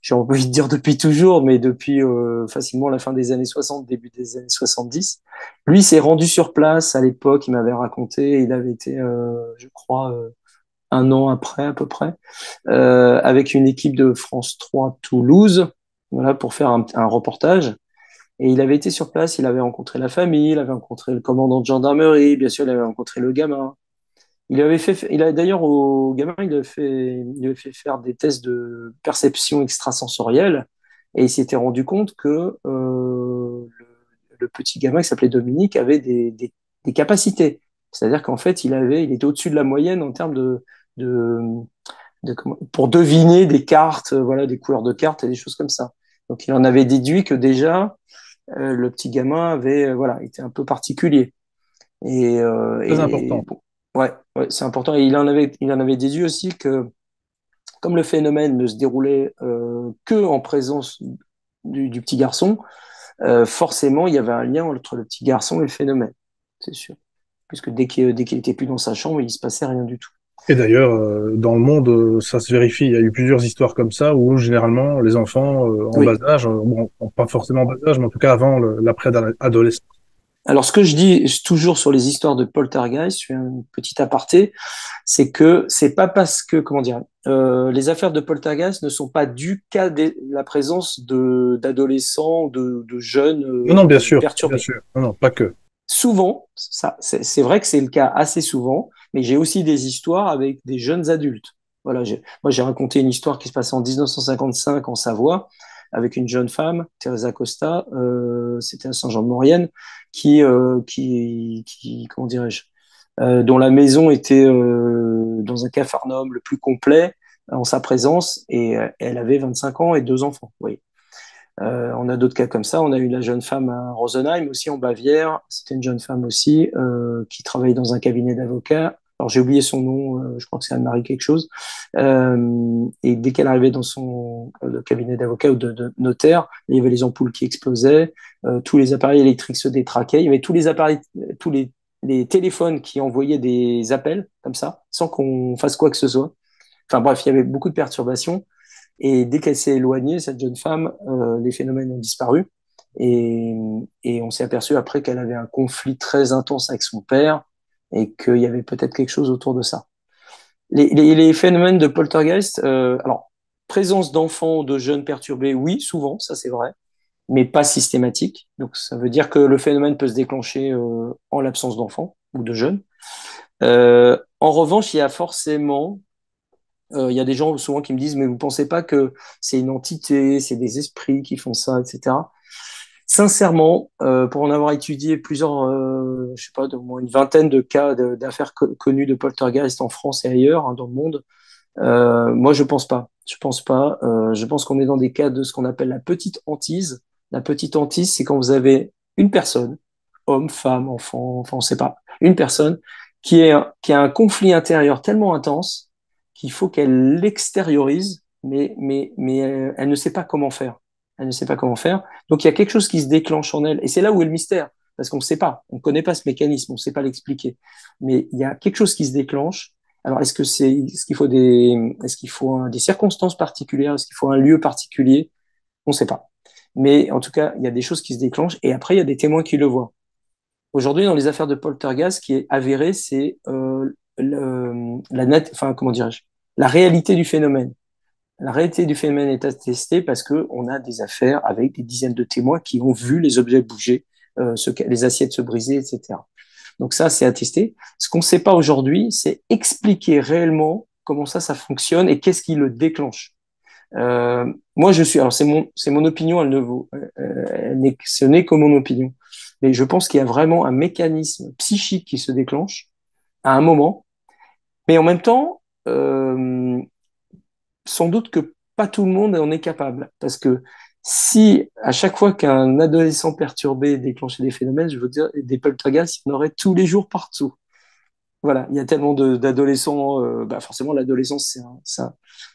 j'ai envie de dire depuis toujours, mais depuis facilement la fin des années 60, début des années 70. Lui s'est rendu sur place à l'époque, il m'avait raconté, il avait été, je crois, 1 an après à peu près, avec une équipe de France 3 Toulouse, voilà, pour faire un reportage. Et il avait été sur place, il avait rencontré la famille, il avait rencontré le commandant de gendarmerie, bien sûr, il avait rencontré le gamin. Il a d'ailleurs au gamin, il avait fait faire des tests de perception extrasensorielle et il s'était rendu compte que le petit gamin qui s'appelait Dominique avait des capacités. C'est-à-dire qu'en fait, il était au-dessus de la moyenne en termes de, pour deviner des cartes, voilà, des couleurs de cartes et des choses comme ça. Donc, il en avait déduit que déjà, le petit gamin avait, voilà, était un peu particulier. Très Et important. bon, ouais, ouais, c'est important. Et il en avait déduit aussi que, comme le phénomène ne se déroulait que en présence du petit garçon, forcément, il y avait un lien entre le petit garçon et le phénomène, c'est sûr. Puisque dès qu'il était plus dans sa chambre, il se passait rien du tout. Et d'ailleurs, dans le monde, ça se vérifie. Il y a eu plusieurs histoires comme ça où généralement les enfants en bas Oui. âge, bon, pas forcément en bas âge, mais en tout cas avant l'après-adolescence. Alors, ce que je dis toujours sur les histoires de poltergeist, je fais un petit aparté, c'est que c'est pas parce que, comment dire, les affaires de poltergeist ne sont pas dues qu'à la présence d'adolescents, de jeunes Non, non, bien sûr, bien perturbés. sûr. Non, non, pas que. Souvent, ça, c'est vrai que c'est le cas assez souvent, mais j'ai aussi des histoires avec des jeunes adultes. Voilà, moi, j'ai raconté une histoire qui se passait en 1955 en Savoie avec une jeune femme, Teresa Costa, c'était à Saint-Jean-de-Maurienne, comment dirais-je, dont la maison était dans un capharnaüm le plus complet en sa présence, et elle avait 25 ans et 2 enfants. Oui. On a d'autres cas comme ça. On a eu la jeune femme à Rosenheim aussi en Bavière. C'était une jeune femme aussi qui travaillait dans un cabinet d'avocats. Alors j'ai oublié son nom, je crois que c'est Anne-Marie quelque chose. Et dès qu'elle arrivait dans son cabinet d'avocat ou de notaire, il y avait les ampoules qui explosaient, tous les appareils électriques se détraquaient, il y avait tous les appareils, les téléphones qui envoyaient des appels comme ça, sans qu'on fasse quoi que ce soit. enfin bref, il y avait beaucoup de perturbations. Et dès qu'elle s'est éloignée, cette jeune femme, les phénomènes ont disparu. Et, et on s'est aperçu après qu'elle avait un conflit très intense avec son père et qu'il y avait peut-être quelque chose autour de ça. Les phénomènes de poltergeist, alors, présence d'enfants, de jeunes perturbés, oui, souvent, ça c'est vrai, mais pas systématique. Donc ça veut dire que le phénomène peut se déclencher en l'absence d'enfants ou de jeunes. En revanche, il y a forcément, il y a des gens souvent qui me disent, mais vous pensez pas que c'est une entité, c'est des esprits qui font ça, etc. Sincèrement, pour en avoir étudié plusieurs, je sais pas, au moins une vingtaine de cas d'affaires connues de poltergeist en France et ailleurs, hein, dans le monde, moi je pense pas. Je pense pas. Je pense qu'on est dans des cas de ce qu'on appelle la petite hantise. La petite hantise, c'est quand vous avez une personne, homme, femme, enfant, enfin on sait pas, une personne qui a un conflit intérieur tellement intense qu'il faut qu'elle l'extériorise, mais elle ne sait pas comment faire. Elle ne sait pas comment faire. Donc il y a quelque chose qui se déclenche en elle, et c'est là où est le mystère, parce qu'on ne sait pas, on ne connaît pas ce mécanisme, on ne sait pas l'expliquer, mais il y a quelque chose qui se déclenche. Alors est-ce qu'il faut des circonstances particulières, est-ce qu'il faut un lieu particulier? On ne sait pas. Mais en tout cas, il y a des choses qui se déclenchent, et après il y a des témoins qui le voient. Aujourd'hui, dans les affaires de poltergeist, ce qui est avéré, c'est enfin, comment dirais-je, la réalité du phénomène. La réalité du phénomène est attestée parce que on a des affaires avec des dizaines de témoins qui ont vu les objets bouger, les assiettes se briser, etc. Donc ça, c'est attesté. Ce qu'on ne sait pas aujourd'hui, c'est expliquer réellement comment ça fonctionne et qu'est-ce qui le déclenche. Moi, alors c'est mon opinion, elle ne vaut, ce n'est que mon opinion. Mais je pense qu'il y a vraiment un mécanisme psychique qui se déclenche à un moment. Mais en même temps, sans doute que pas tout le monde en est capable. Parce que si à chaque fois qu'un adolescent perturbé déclenchait des phénomènes, je veux dire, des poltergeists, il y en aurait tous les jours partout. Voilà, il y a tellement d'adolescents, forcément l'adolescence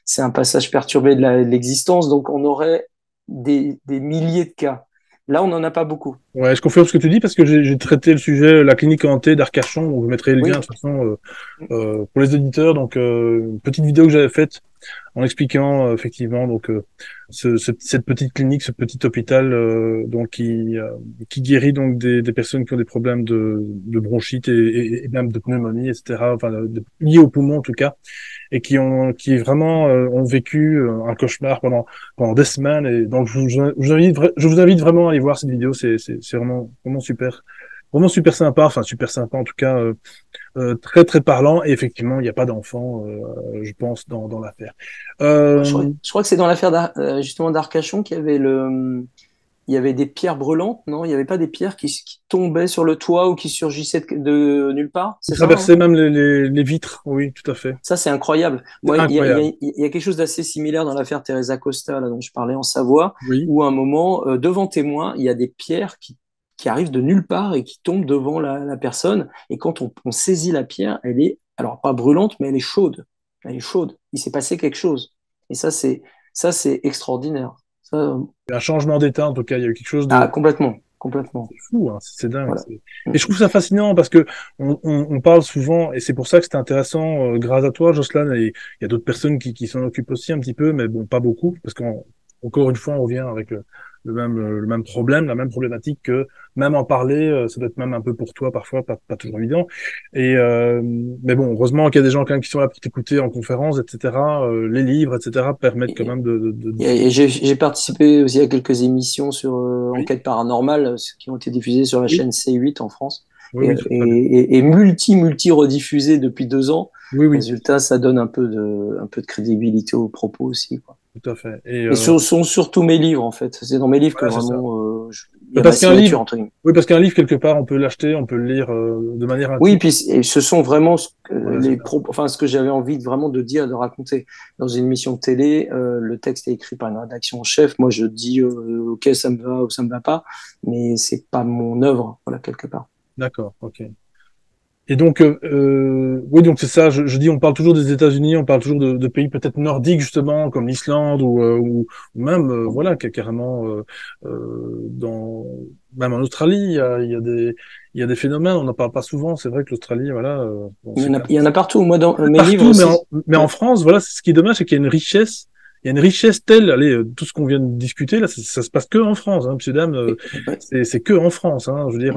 c'est un passage perturbé de l'existence, donc on aurait des milliers de cas. Là, on n'en a pas beaucoup. Ouais, je confirme ce que tu dis parce que j'ai traité le sujet, la clinique hantée d'Arcachon, donc je mettrai le lien Oui, de toute façon pour les auditeurs. Donc, une petite vidéo que j'avais faite en expliquant effectivement donc cette petite clinique, ce petit hôpital donc qui guérit donc des personnes qui ont des problèmes de bronchite et même de pneumonie, etc. Enfin, liés aux poumons en tout cas, et qui vraiment ont vécu un cauchemar pendant des semaines. Et donc je vous invite vraiment à aller voir cette vidéo. C'est vraiment super sympa. Enfin super sympa en tout cas. Très très parlant, et effectivement il n'y a pas d'enfant je pense dans l'affaire. je crois que c'est dans l'affaire justement d'Arcachon qu'il y avait il y avait des pierres brûlantes, non? Il n'y avait pas des pierres qui tombaient sur le toit ou qui surgissaient de nulle part? Il C'est ça, hein? traversait même les vitres, oui, tout à fait. Ça, c'est incroyable. C'est Moi, incroyable. il y a quelque chose d'assez similaire dans l'affaire Teresa Costa, là, dont je parlais en Savoie, Oui. où à un moment, devant témoin, il y a des pierres qui arrivent de nulle part et qui tombent devant la personne. Et quand on saisit la pierre, elle est, alors pas brûlante, mais elle est chaude. Elle est chaude. Il s'est passé quelque chose. Et ça, c'est extraordinaire. Ça, Un changement d'état, en tout cas, il y a eu quelque chose ah, de complètement, complètement. fou, hein, c'est dingue. Voilà. Et je trouve ça fascinant parce que on parle souvent, et c'est pour ça que c'est intéressant, grâce à toi, Jocelyn, et il y a d'autres personnes qui s'en occupent aussi un petit peu, mais bon, pas beaucoup, parce qu'encore une fois, on revient avec le même problème, la même problématique que même en parler, ça doit être même un peu pour toi parfois, pas toujours évident. Et mais bon, heureusement qu'il y a des gens quand même qui sont là pour t'écouter en conférence, etc. Les livres, etc. permettent quand Et, même de et j'ai participé aussi à quelques émissions sur oui, enquête paranormale qui ont été diffusées sur la oui, chaîne C8 en France oui, oui, très bien. et multi rediffusées depuis 2 ans. Oui, oui, Résultat, ça donne un peu de crédibilité aux propos aussi, quoi. tout à fait. Et Et ce sont surtout mes livres, en fait. C'est dans mes livres que voilà, c'est ça. vraiment il y a ma Parce qu'un signature, livre, entre guillemets. oui, parce qu'un livre, quelque part, on peut l'acheter, on peut le lire de manière Oui, intime. puis et ce sont vraiment Voilà, c'est ça. enfin, ce que j'avais envie vraiment de dire, de raconter. Dans une émission de télé, le texte est écrit par une rédaction en chef. Moi, je dis, OK, ça me va ou ça me va pas, mais c'est pas mon œuvre, voilà, quelque part. D'accord, ok. Et donc, oui, donc c'est ça. Je dis, on parle toujours des États-Unis, on parle toujours de pays peut-être nordiques justement, comme l'Islande ou même, voilà, carrément dans même en Australie, il y a il y a des phénomènes, on n'en parle pas souvent. C'est vrai que l'Australie, voilà, bon, Il y c'est en a, il y en a partout. Moi, dans mes livres partout, aussi. mais en Ouais, France, voilà, ce qui est dommage, c'est qu'il y a une richesse. Il y a une richesse telle, allez, tout ce qu'on vient de discuter là, ça se passe que en France, hein, monsieur dame, ouais. c'est que en France, hein, je veux dire,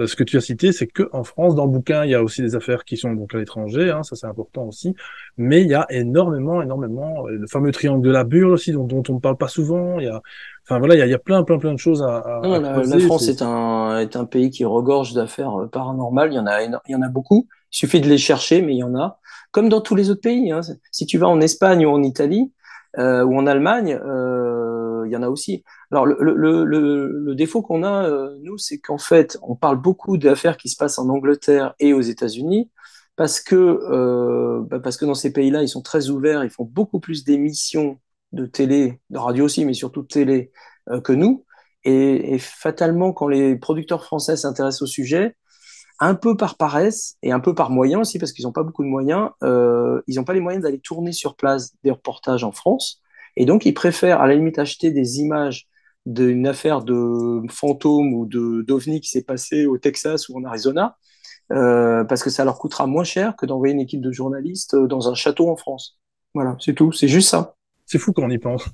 ce que tu as cité, c'est que en France. Dans le bouquin, il y a aussi des affaires qui sont donc à l'étranger, hein, ça c'est important aussi, mais il y a énormément, le fameux triangle de la Burle aussi, dont on ne parle pas souvent. Il y a, enfin voilà, il y a plein de choses Non, à la creuser. France est un pays qui regorge d'affaires paranormales. Il y en a beaucoup. Il suffit de les chercher, mais il y en a. Comme dans tous les autres pays, hein. Si tu vas en Espagne ou en Italie ou en Allemagne, il y en a aussi. Alors, le défaut qu'on a, nous, c'est qu'en fait, on parle beaucoup d'affaires qui se passent en Angleterre et aux États-Unis parce que dans ces pays-là, ils sont très ouverts, ils font beaucoup plus d'émissions de télé, de radio aussi, mais surtout de télé que nous. Et fatalement, quand les producteurs français s'intéressent au sujet, un peu par paresse et un peu par moyens aussi, parce qu'ils n'ont pas beaucoup de moyens, ils n'ont pas les moyens d'aller tourner sur place des reportages en France. Et donc, ils préfèrent à la limite acheter des images d'une affaire de fantôme ou de d'ovni qui s'est passé au Texas ou en Arizona, parce que ça leur coûtera moins cher que d'envoyer une équipe de journalistes dans un château en France. Voilà, c'est tout, c'est juste ça. C'est fou quand on y pense.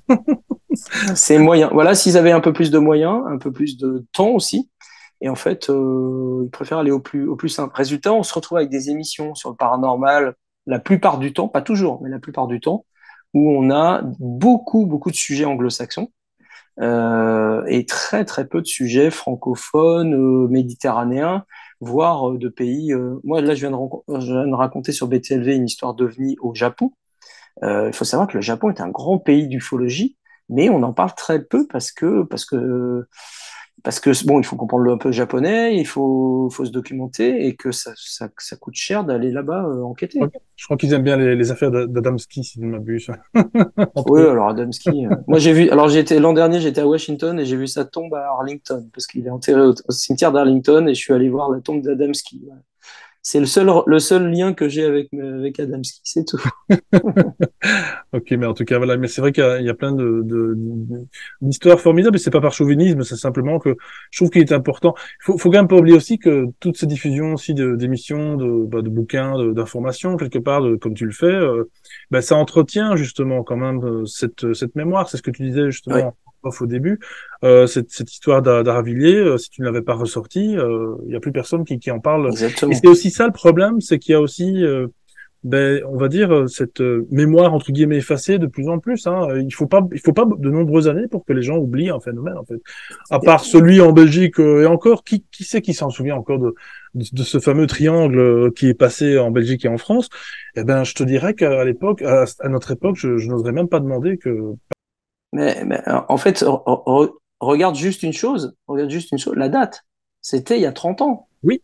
C'est moyen. Voilà, s'ils avaient un peu plus de moyens, un peu plus de temps aussi, et en fait, ils préfèrent aller au plus simple. Résultat, on se retrouve avec des émissions sur le paranormal, la plupart du temps, pas toujours, mais la plupart du temps, où on a beaucoup de sujets anglo-saxons et très peu de sujets francophones, méditerranéens, voire de pays. Moi, là, je viens de raconter sur BTLV une histoire d'OVNI au Japon. Il faut savoir que le Japon est un grand pays d'ufologie, mais on en parle très peu parce que bon, il faut comprendre un peu le japonais, faut se documenter et que ça coûte cher d'aller là-bas enquêter. Je crois qu'ils aiment bien les affaires d'Adamski, si je ne m'abuse. Entre Oui, autres. alors Adamski, moi j'ai vu, alors j'étais l'an dernier, j'étais à Washington et j'ai vu sa tombe à Arlington parce qu'il est enterré au cimetière d'Arlington et je suis allé voir la tombe d'Adamski. Voilà. C'est le seul lien que j'ai avec Adamski, c'est tout. Ok, mais en tout cas, voilà. Mais c'est vrai qu'il y a plein d'histoires formidables, et c'est pas par chauvinisme, c'est simplement que je trouve qu'il est important. Faut quand même pas oublier aussi que toutes ces diffusions aussi d'émissions, de bouquins, d'informations, quelque part, comme tu le fais, ça entretient justement quand même cette mémoire. C'est ce que tu disais Oui, justement off au début. Cette histoire d'Aravilliers, si tu ne l'avais pas ressorti, il y a plus personne qui en parle. Et exactement. c'est aussi ça le problème, c'est qu'il y a aussi on va dire cette mémoire entre guillemets effacée de plus en plus. Hein. Il faut pas de nombreuses années pour que les gens oublient un phénomène en fait. À part celui en Belgique et encore, qui sait qui s'en souvient encore de ce fameux triangle qui est passé en Belgique et en France. Eh ben, je te dirais qu'à l'époque, à notre époque, je n'oserais même pas demander que. Mais en fait, regarde juste une chose, la date. C'était il y a 30 ans. Oui,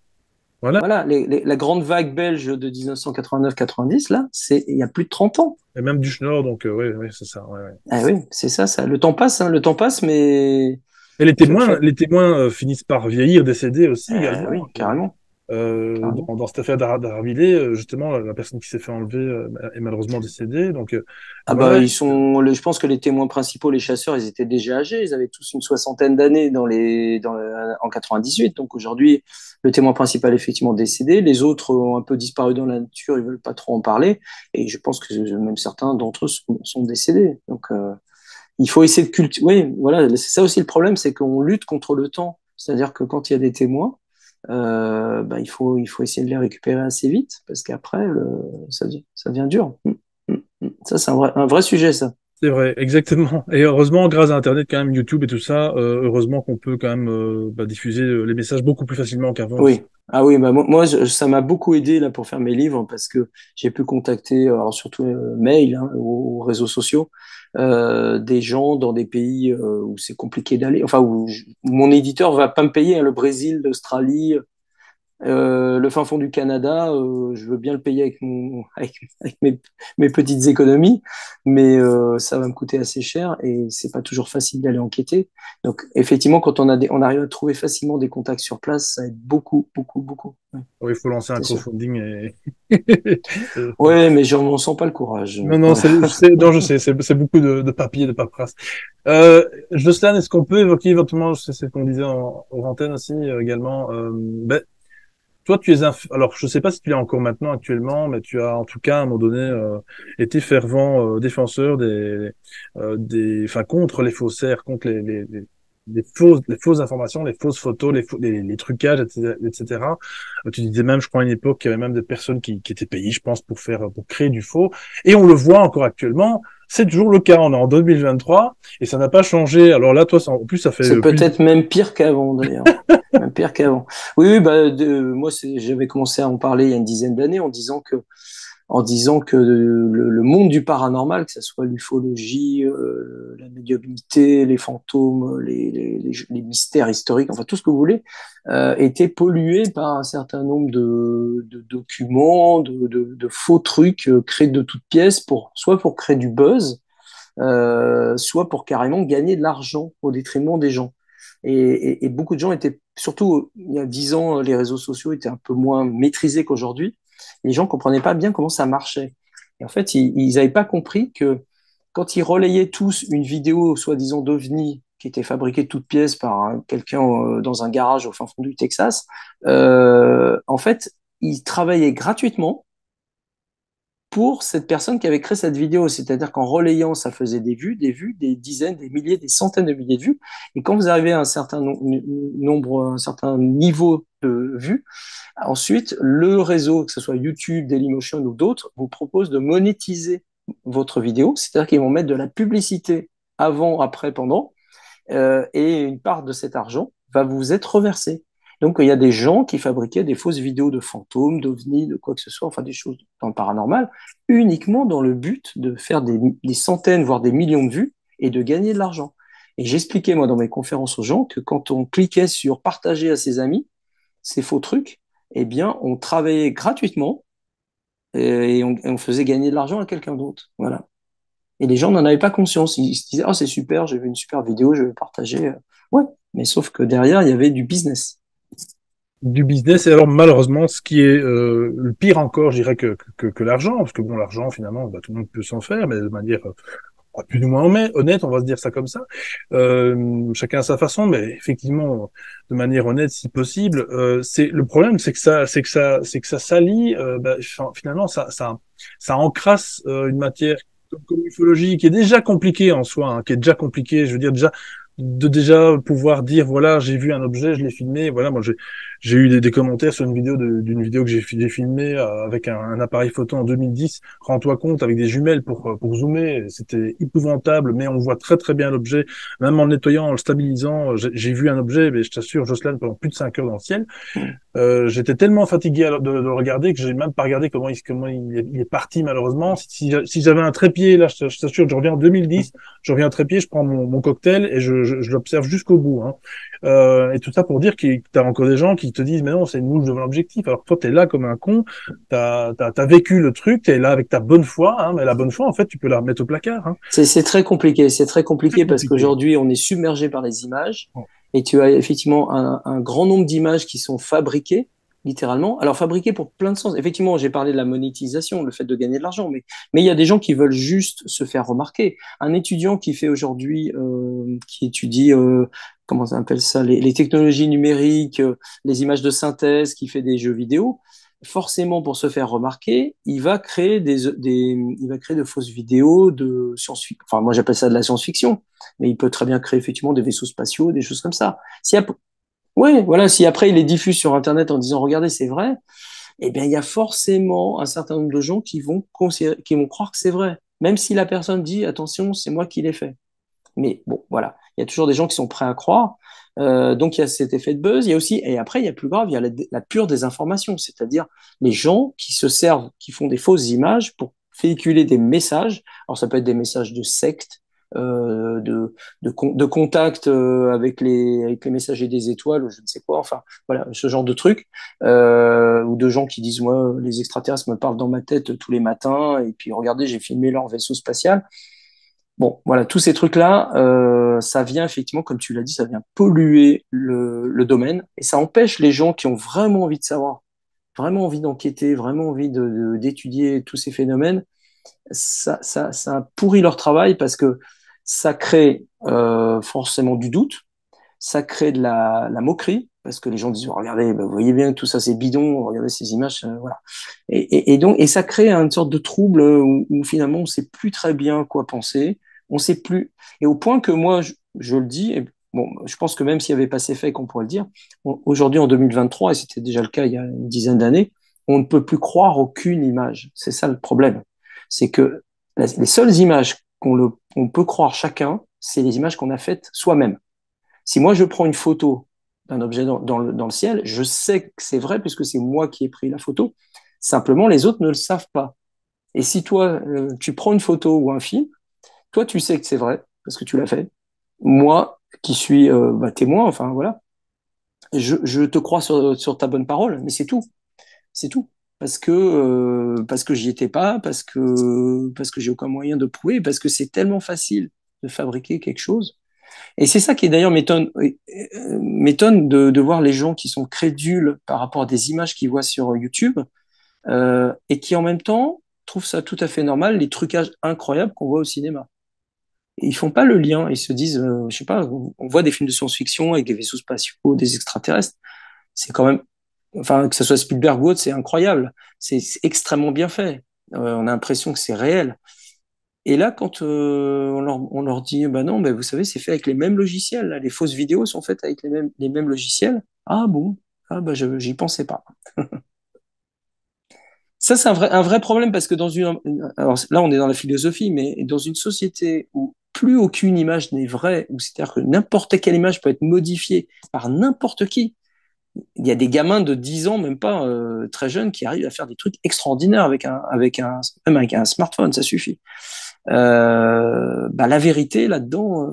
voilà. Voilà, la grande vague belge de 1989-90, là, c'est il y a plus de 30 ans. Et même du Schnorr, donc oui, c'est ça. Ouais, ouais. Ah oui, c'est ça, ça. Le temps passe, hein, le temps passe, mais Et fa- les témoins finissent par vieillir, décéder aussi également. oui, carrément, carrément. Dans cette affaire d'Aravilé, justement, la personne qui s'est fait enlever est malheureusement décédée. Ah Voilà. bah je pense que les témoins principaux, les chasseurs, ils étaient déjà âgés, ils avaient tous une soixantaine d'années en 98. Donc aujourd'hui, le témoin principal est effectivement décédé, les autres ont un peu disparu dans la nature, ils veulent pas trop en parler, et je pense que même certains d'entre eux sont décédés. Donc il faut essayer de cultiver. Oui, voilà, c'est ça aussi le problème, c'est qu'on lutte contre le temps. C'est-à-dire que quand il y a des témoins, il faut essayer de les récupérer assez vite, parce qu'après, ça devient dur. Ça, c'est un vrai sujet, ça. C'est vrai, exactement. Et heureusement, grâce à Internet, quand même, YouTube et tout ça, heureusement qu'on peut quand même diffuser les messages beaucoup plus facilement qu'avant aussi. Oui. Ah oui, bah moi, ça m'a beaucoup aidé là pour faire mes livres parce que j'ai pu contacter, alors surtout mail, hein, aux réseaux sociaux, des gens dans des pays où c'est compliqué d'aller, enfin où mon éditeur va pas me payer, hein, le Brésil, l'Australie, Le fin fond du Canada, je veux bien le payer avec mes petites économies, mais ça va me coûter assez cher et c'est pas toujours facile d'aller enquêter. Donc, effectivement, quand on arrive à trouver facilement des contacts sur place, ça aide beaucoup, beaucoup, beaucoup. Ouais, Oui, il faut lancer un c'est sûr. crowdfunding et... Ouais, mais j'en sens pas le courage. Non, non, Ouais. non, je sais, c'est beaucoup de papier, de paperasse. Jocelyne, est-ce qu'on peut évoquer éventuellement, c'est ce qu'on disait en antenne aussi également, ben, toi, tu es un, alors je sais pas si tu l'es encore maintenant actuellement, mais tu as en tout cas à un moment donné été fervent défenseur enfin contre les faussaires, contre les fausses informations, les fausses photos, les trucages, etc., etc. Tu disais même, je crois à une époque, qu'il y avait même des personnes qui étaient payées, je pense, pour créer du faux. Et on le voit encore actuellement. C'est toujours le cas. On est en 2023 et ça n'a pas changé. Alors là, toi, en plus, ça fait C'est plus. peut-être même pire qu'avant, d'ailleurs. Même pire qu'avant. Oui, oui, bah, moi, j'avais commencé à en parler il y a une dizaine d'années en disant que le monde du paranormal, que ce soit l'ufologie, la médiumnité, les fantômes, les mystères historiques, enfin tout ce que vous voulez, était pollué par un certain nombre de documents, de faux trucs créés de toutes pièces, soit pour créer du buzz, soit pour carrément gagner de l'argent au détriment des gens. Et beaucoup de gens étaient, surtout il y a 10 ans, les réseaux sociaux étaient un peu moins maîtrisés qu'aujourd'hui. Les gens comprenaient pas bien comment ça marchait. Et en fait, ils n'avaient pas compris que quand ils relayaient tous une vidéo soi-disant d'OVNI qui était fabriquée de toutes pièces par quelqu'un dans un garage au fin fond du Texas, en fait, ils travaillaient gratuitement pour cette personne qui avait créé cette vidéo. C'est-à-dire qu'en relayant, ça faisait des dizaines, des milliers, des centaines de milliers de vues. Et quand vous arrivez à un certain nombre, un certain niveau de vues, ensuite, le réseau, que ce soit YouTube, Dailymotion ou d'autres, vous propose de monétiser votre vidéo. C'est-à-dire qu'ils vont mettre de la publicité avant, après, pendant, et une part de cet argent va vous être reversée. Donc, il y a des gens qui fabriquaient des fausses vidéos de fantômes, d'ovnis, de quoi que ce soit, enfin des choses dans le paranormal, uniquement dans le but de faire des centaines, voire des millions de vues et de gagner de l'argent. Et j'expliquais, moi, dans mes conférences aux gens, que quand on cliquait sur partager à ses amis ces faux trucs, eh bien, on travaillait gratuitement et on faisait gagner de l'argent à quelqu'un d'autre. Voilà. Et les gens n'en avaient pas conscience. Ils se disaient, oh, c'est super, j'ai vu une super vidéo, je vais partager. Ouais, mais sauf que derrière, il y avait du business. Du business. Et alors, malheureusement, ce qui est le pire encore, je dirais, que l'argent, parce que bon, l'argent, finalement, bah, tout le monde peut s'en faire, mais de manière plus ou moins honnête, on va se dire ça comme ça. Chacun à sa façon, mais effectivement, de manière honnête, si possible. C'est le problème, c'est que ça salit. Bah, finalement, ça encrasse une matière comme l'ufologie qui est déjà compliquée en soi, hein, qui est déjà compliquée. Je veux dire déjà pouvoir dire voilà, j'ai vu un objet, je l'ai filmé. Voilà, moi j'ai eu des commentaires sur une vidéo d'une vidéo que j'ai filmée avec un appareil photo en 2010. Rends-toi compte, avec des jumelles pour zoomer, c'était épouvantable, mais on voit très très bien l'objet, même en le nettoyant, en le stabilisant. J'ai vu un objet, mais je t'assure, Jocelyn, pendant plus de 5 heures dans le ciel. J'étais tellement fatigué de le regarder que j'ai même pas regardé comment il est parti malheureusement. Si j'avais un trépied, là, je t'assure que je reviens en 2010, je reviens en trépied, je prends mon cocktail et je l'observe jusqu'au bout. Hein. Et tout ça pour dire que t'as encore des gens qui te disent mais non, c'est une mouche devant l'objectif. Alors que toi, t'es là comme un con, t'as vécu le truc, t'es là avec ta bonne foi, hein, mais la bonne foi, en fait, tu peux la remettre au placard. Hein. C'est très compliqué. C'est très Très compliqué parce compliqué. qu'aujourd'hui, on est submergé par les images Bon. et tu as effectivement un grand nombre d'images qui sont fabriquées, littéralement. Alors, fabriquées pour plein de sens. Effectivement, j'ai parlé de la monétisation, le fait de gagner de l'argent, mais il y a des gens qui veulent juste se faire remarquer. Un étudiant qui fait aujourd'hui, qui étudie, comment on appelle ça, les technologies numériques, les images de synthèse, qui fait des jeux vidéo, forcément pour se faire remarquer, il va créer il va créer de fausses vidéos de science-fiction. Enfin, moi j'appelle ça de la science-fiction, mais il peut très bien créer effectivement des vaisseaux spatiaux, des choses comme ça. Ouais, voilà, si après il les diffuse sur Internet en disant regardez c'est vrai, eh bien il y a forcément un certain nombre de gens qui vont croire que c'est vrai, même si la personne dit attention c'est moi qui l'ai fait. Mais bon, voilà, il y a toujours des gens qui sont prêts à croire. Donc il y a cet effet de buzz. Il y a aussi, et après il y a plus grave, il y a la pure désinformation, c'est-à-dire les gens qui se servent, qui font des fausses images pour véhiculer des messages. Alors ça peut être des messages de secte, de contact avec les messagers des étoiles ou je ne sais quoi, enfin voilà, ce genre de truc, ou de gens qui disent moi les extraterrestres me parlent dans ma tête tous les matins et puis regardez j'ai filmé leur vaisseau spatial. Bon, voilà, tous ces trucs-là, ça vient effectivement, comme tu l'as dit, ça vient polluer le domaine et ça empêche les gens qui ont vraiment envie de savoir, vraiment envie d'enquêter, vraiment envie d'étudier tous ces phénomènes. Ça pourrit leur travail parce que ça crée forcément du doute, ça crée de la moquerie parce que les gens disent, oh, regardez, bah, vous voyez bien que tout ça c'est bidon, regardez ces images, voilà. Et ça crée une sorte de trouble où finalement on sait plus très bien quoi penser, on sait plus, et au point que moi je le dis, et bon, je pense que même s'il n'y avait pas ces faits, qu'on pourrait le dire, aujourd'hui en 2023, et c'était déjà le cas il y a une dizaine d'années, on ne peut plus croire aucune image. C'est ça le problème. C'est que les seules images qu'on peut croire chacun, c'est les images qu'on a faites soi-même. Si moi je prends une photo d'un objet dans le ciel, je sais que c'est vrai puisque c'est moi qui ai pris la photo. Simplement, les autres ne le savent pas. Et si toi, tu prends une photo ou un film, toi, tu sais que c'est vrai parce que tu l'as fait. Moi, qui suis témoin, enfin voilà, je te crois sur ta bonne parole, mais c'est tout. Parce que j'y étais pas, parce que j'ai aucun moyen de prouver, parce que c'est tellement facile de fabriquer quelque chose. Et c'est ça qui d'ailleurs m'étonne de voir les gens qui sont crédules par rapport à des images qu'ils voient sur YouTube et qui en même temps trouvent ça tout à fait normal, les trucages incroyables qu'on voit au cinéma. Et ils font pas le lien, ils se disent, je sais pas, on voit des films de science-fiction avec des vaisseaux spatiaux, des extraterrestres, c'est quand même, enfin que ce soit Spielberg ou autre, c'est incroyable, c'est extrêmement bien fait. On a l'impression que c'est réel. Et là, quand on leur dit, bah non, bah vous savez, c'est fait avec les mêmes logiciels. Là. Les fausses vidéos sont faites avec les mêmes logiciels. Ah bon? Ah bah j'y pensais pas. Ça, c'est un vrai problème parce que alors là, on est dans la philosophie, mais dans une société où plus aucune image n'est vraie, où c'est-à-dire que n'importe quelle image peut être modifiée par n'importe qui. Il y a des gamins de 10 ans, même pas très jeunes, qui arrivent à faire des trucs extraordinaires même avec un smartphone, ça suffit. La vérité là-dedans,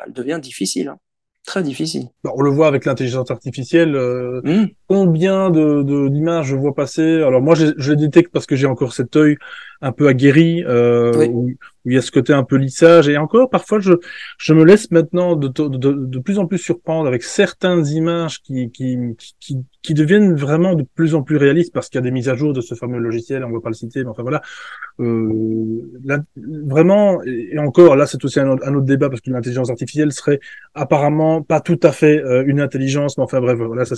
elle devient difficile, hein. Très difficile. Bah, on le voit avec l'intelligence artificielle. Mmh. Combien d'images je vois passer? Alors moi, je les détecte parce que j'ai encore cet œil un peu aguerri, Oui. où il y a ce côté un peu lissage. Et encore, parfois, je me laisse maintenant de plus en plus surprendre avec certaines images qui deviennent vraiment de plus en plus réalistes parce qu'il y a des mises à jour de ce fameux logiciel. On ne va pas le citer, mais enfin voilà. Vraiment, et encore, là, c'est aussi un autre débat parce que l'intelligence artificielle serait apparemment pas tout à fait une intelligence, mais enfin bref, voilà, ça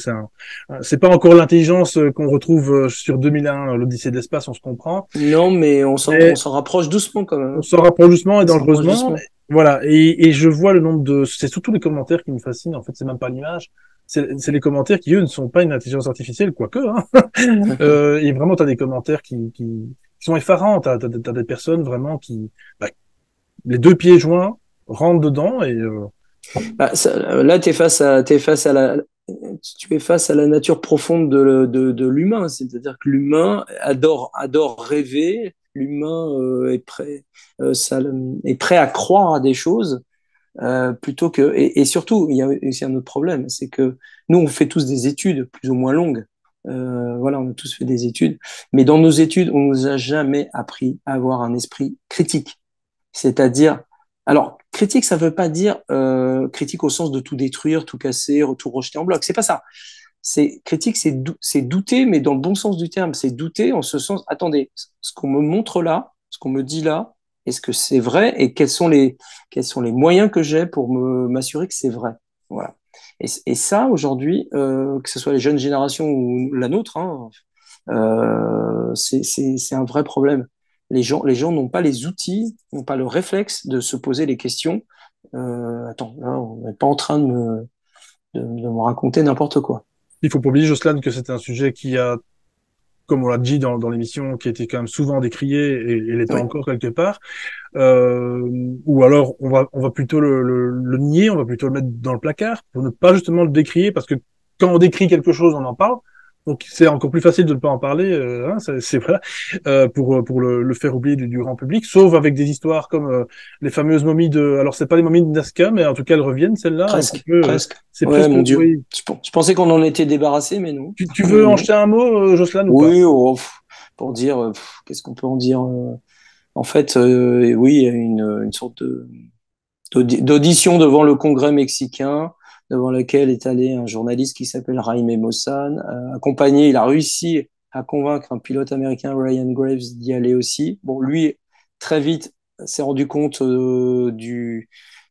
c'est pas encore l'intelligence qu'on retrouve sur 2001, l'Odyssée de l'espace, on se comprend, Non, mais on mais s'en rapproche doucement quand même, on hein. s'en rapproche doucement et On s'en rapproche dangereusement. doucement. Voilà, et je vois le nombre c'est surtout les commentaires qui me fascinent. En fait, c'est même pas l'image, c'est les commentaires qui eux ne sont pas une intelligence artificielle, quoique. Hein. Et vraiment, t'as des commentaires qui sont effarants. T'as des personnes vraiment bah, les deux pieds joints, rentrent dedans et Là, tu es face à la nature profonde de l'humain. C'est-à-dire que l'humain adore rêver. L'humain est prêt à croire à des choses plutôt que. Et surtout, il y a aussi un autre problème, c'est que nous, on fait tous des études plus ou moins longues. Voilà, on a tous fait des études, mais dans nos études, on nous a jamais appris à avoir un esprit critique. C'est-à-dire, alors, critique, ça veut pas dire critique au sens de tout détruire, tout casser, tout rejeter en bloc. C'est pas ça. C'est critique, c'est douter, mais dans le bon sens du terme. C'est douter en ce sens. Attendez, ce qu'on me montre là, ce qu'on me dit là, est-ce que c'est vrai et quels sont les moyens que j'ai pour m'assurer que c'est vrai. Voilà. Et ça, aujourd'hui, que ce soit les jeunes générations ou la nôtre, hein, c'est un vrai problème. Les gens n'ont pas les outils, n'ont pas le réflexe de se poser les questions. Attends, là, on n'est pas en train de me raconter n'importe quoi. il faut pas oublier, Joslan, que c'est un sujet qui a, comme on l'a dit dans l'émission, qui a été quand même souvent décrié et l'est Oui, encore quelque part. Ou alors on va plutôt le nier, on va plutôt le mettre dans le placard pour ne pas justement le décrier, parce que quand on décrit quelque chose, on en parle. Donc c'est encore plus facile de ne pas en parler, hein, c'est vrai, pour le faire oublier du grand public, sauf avec des histoires comme les fameuses momies de, alors c'est pas les momies de Nazca, mais en tout cas elles reviennent celles-là un petit Presque, peu, presque. c'est Ouais, presque, mon Dieu. oui. Je pensais qu'on en était débarrassé, mais non. Tu veux en Non. jeter un mot, Jocelyn, ou pas? Oui, oh, pour dire, qu'est-ce qu'on peut en dire? En fait, oui, il y a une sorte d'audition devant le Congrès mexicain, devant laquelle est allé un journaliste qui s'appelle Jaime Maussan, accompagné, il a réussi à convaincre un pilote américain, Ryan Graves, d'y aller aussi. Bon, lui, très vite, s'est rendu compte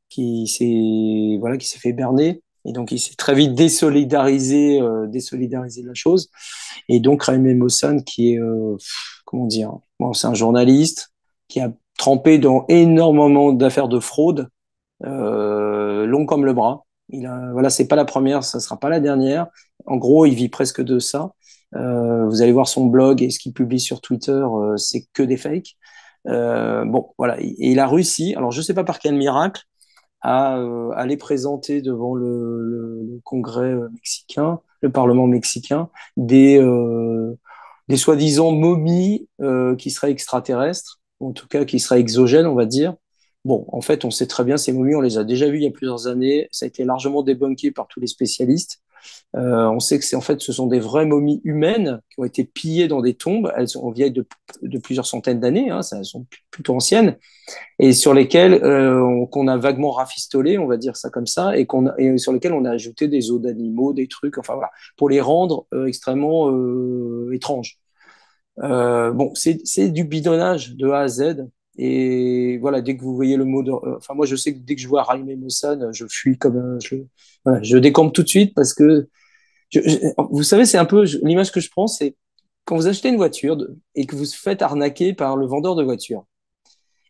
qui s'est fait berner. Et donc, il s'est très vite désolidarisé de la chose. Et donc, Jaime Maussan, qui est, comment dire, bon, c'est un journaliste qui a trempé dans énormément d'affaires de fraude, long comme le bras. Voilà, c'est pas la première, ça sera pas la dernière. En gros, il vit presque de ça. Vous allez voir son blog et ce qu'il publie sur Twitter, c'est que des fakes. Bon, voilà, et il a réussi. Alors, je sais pas par quel miracle à aller présenter devant le Congrès mexicain, le Parlement mexicain, des soi-disant momies qui seraient extraterrestres, ou en tout cas qui seraient exogènes, on va dire. Bon, en fait, on sait très bien, ces momies, on les a déjà vues il y a plusieurs années, ça a été largement débunké par tous les spécialistes. On sait que en fait, ce sont des vraies momies humaines qui ont été pillées dans des tombes. Elles sont vieilles de plusieurs centaines d'années, hein, elles sont plutôt anciennes, et sur lesquelles qu'on a vaguement rafistolé, on va dire ça comme ça, et sur lesquelles on a ajouté des os d'animaux, des trucs, enfin voilà, pour les rendre extrêmement étranges. Bon, c'est du bidonnage de A à Z. Et voilà, dès que vous voyez le mot enfin, moi, je sais que dès que je vois Jaime Maussan, je fuis comme voilà, je décampe tout de suite parce que vous savez, c'est un peu l'image que je prends, c'est quand vous achetez une voiture et que vous vous faites arnaquer par le vendeur de voiture.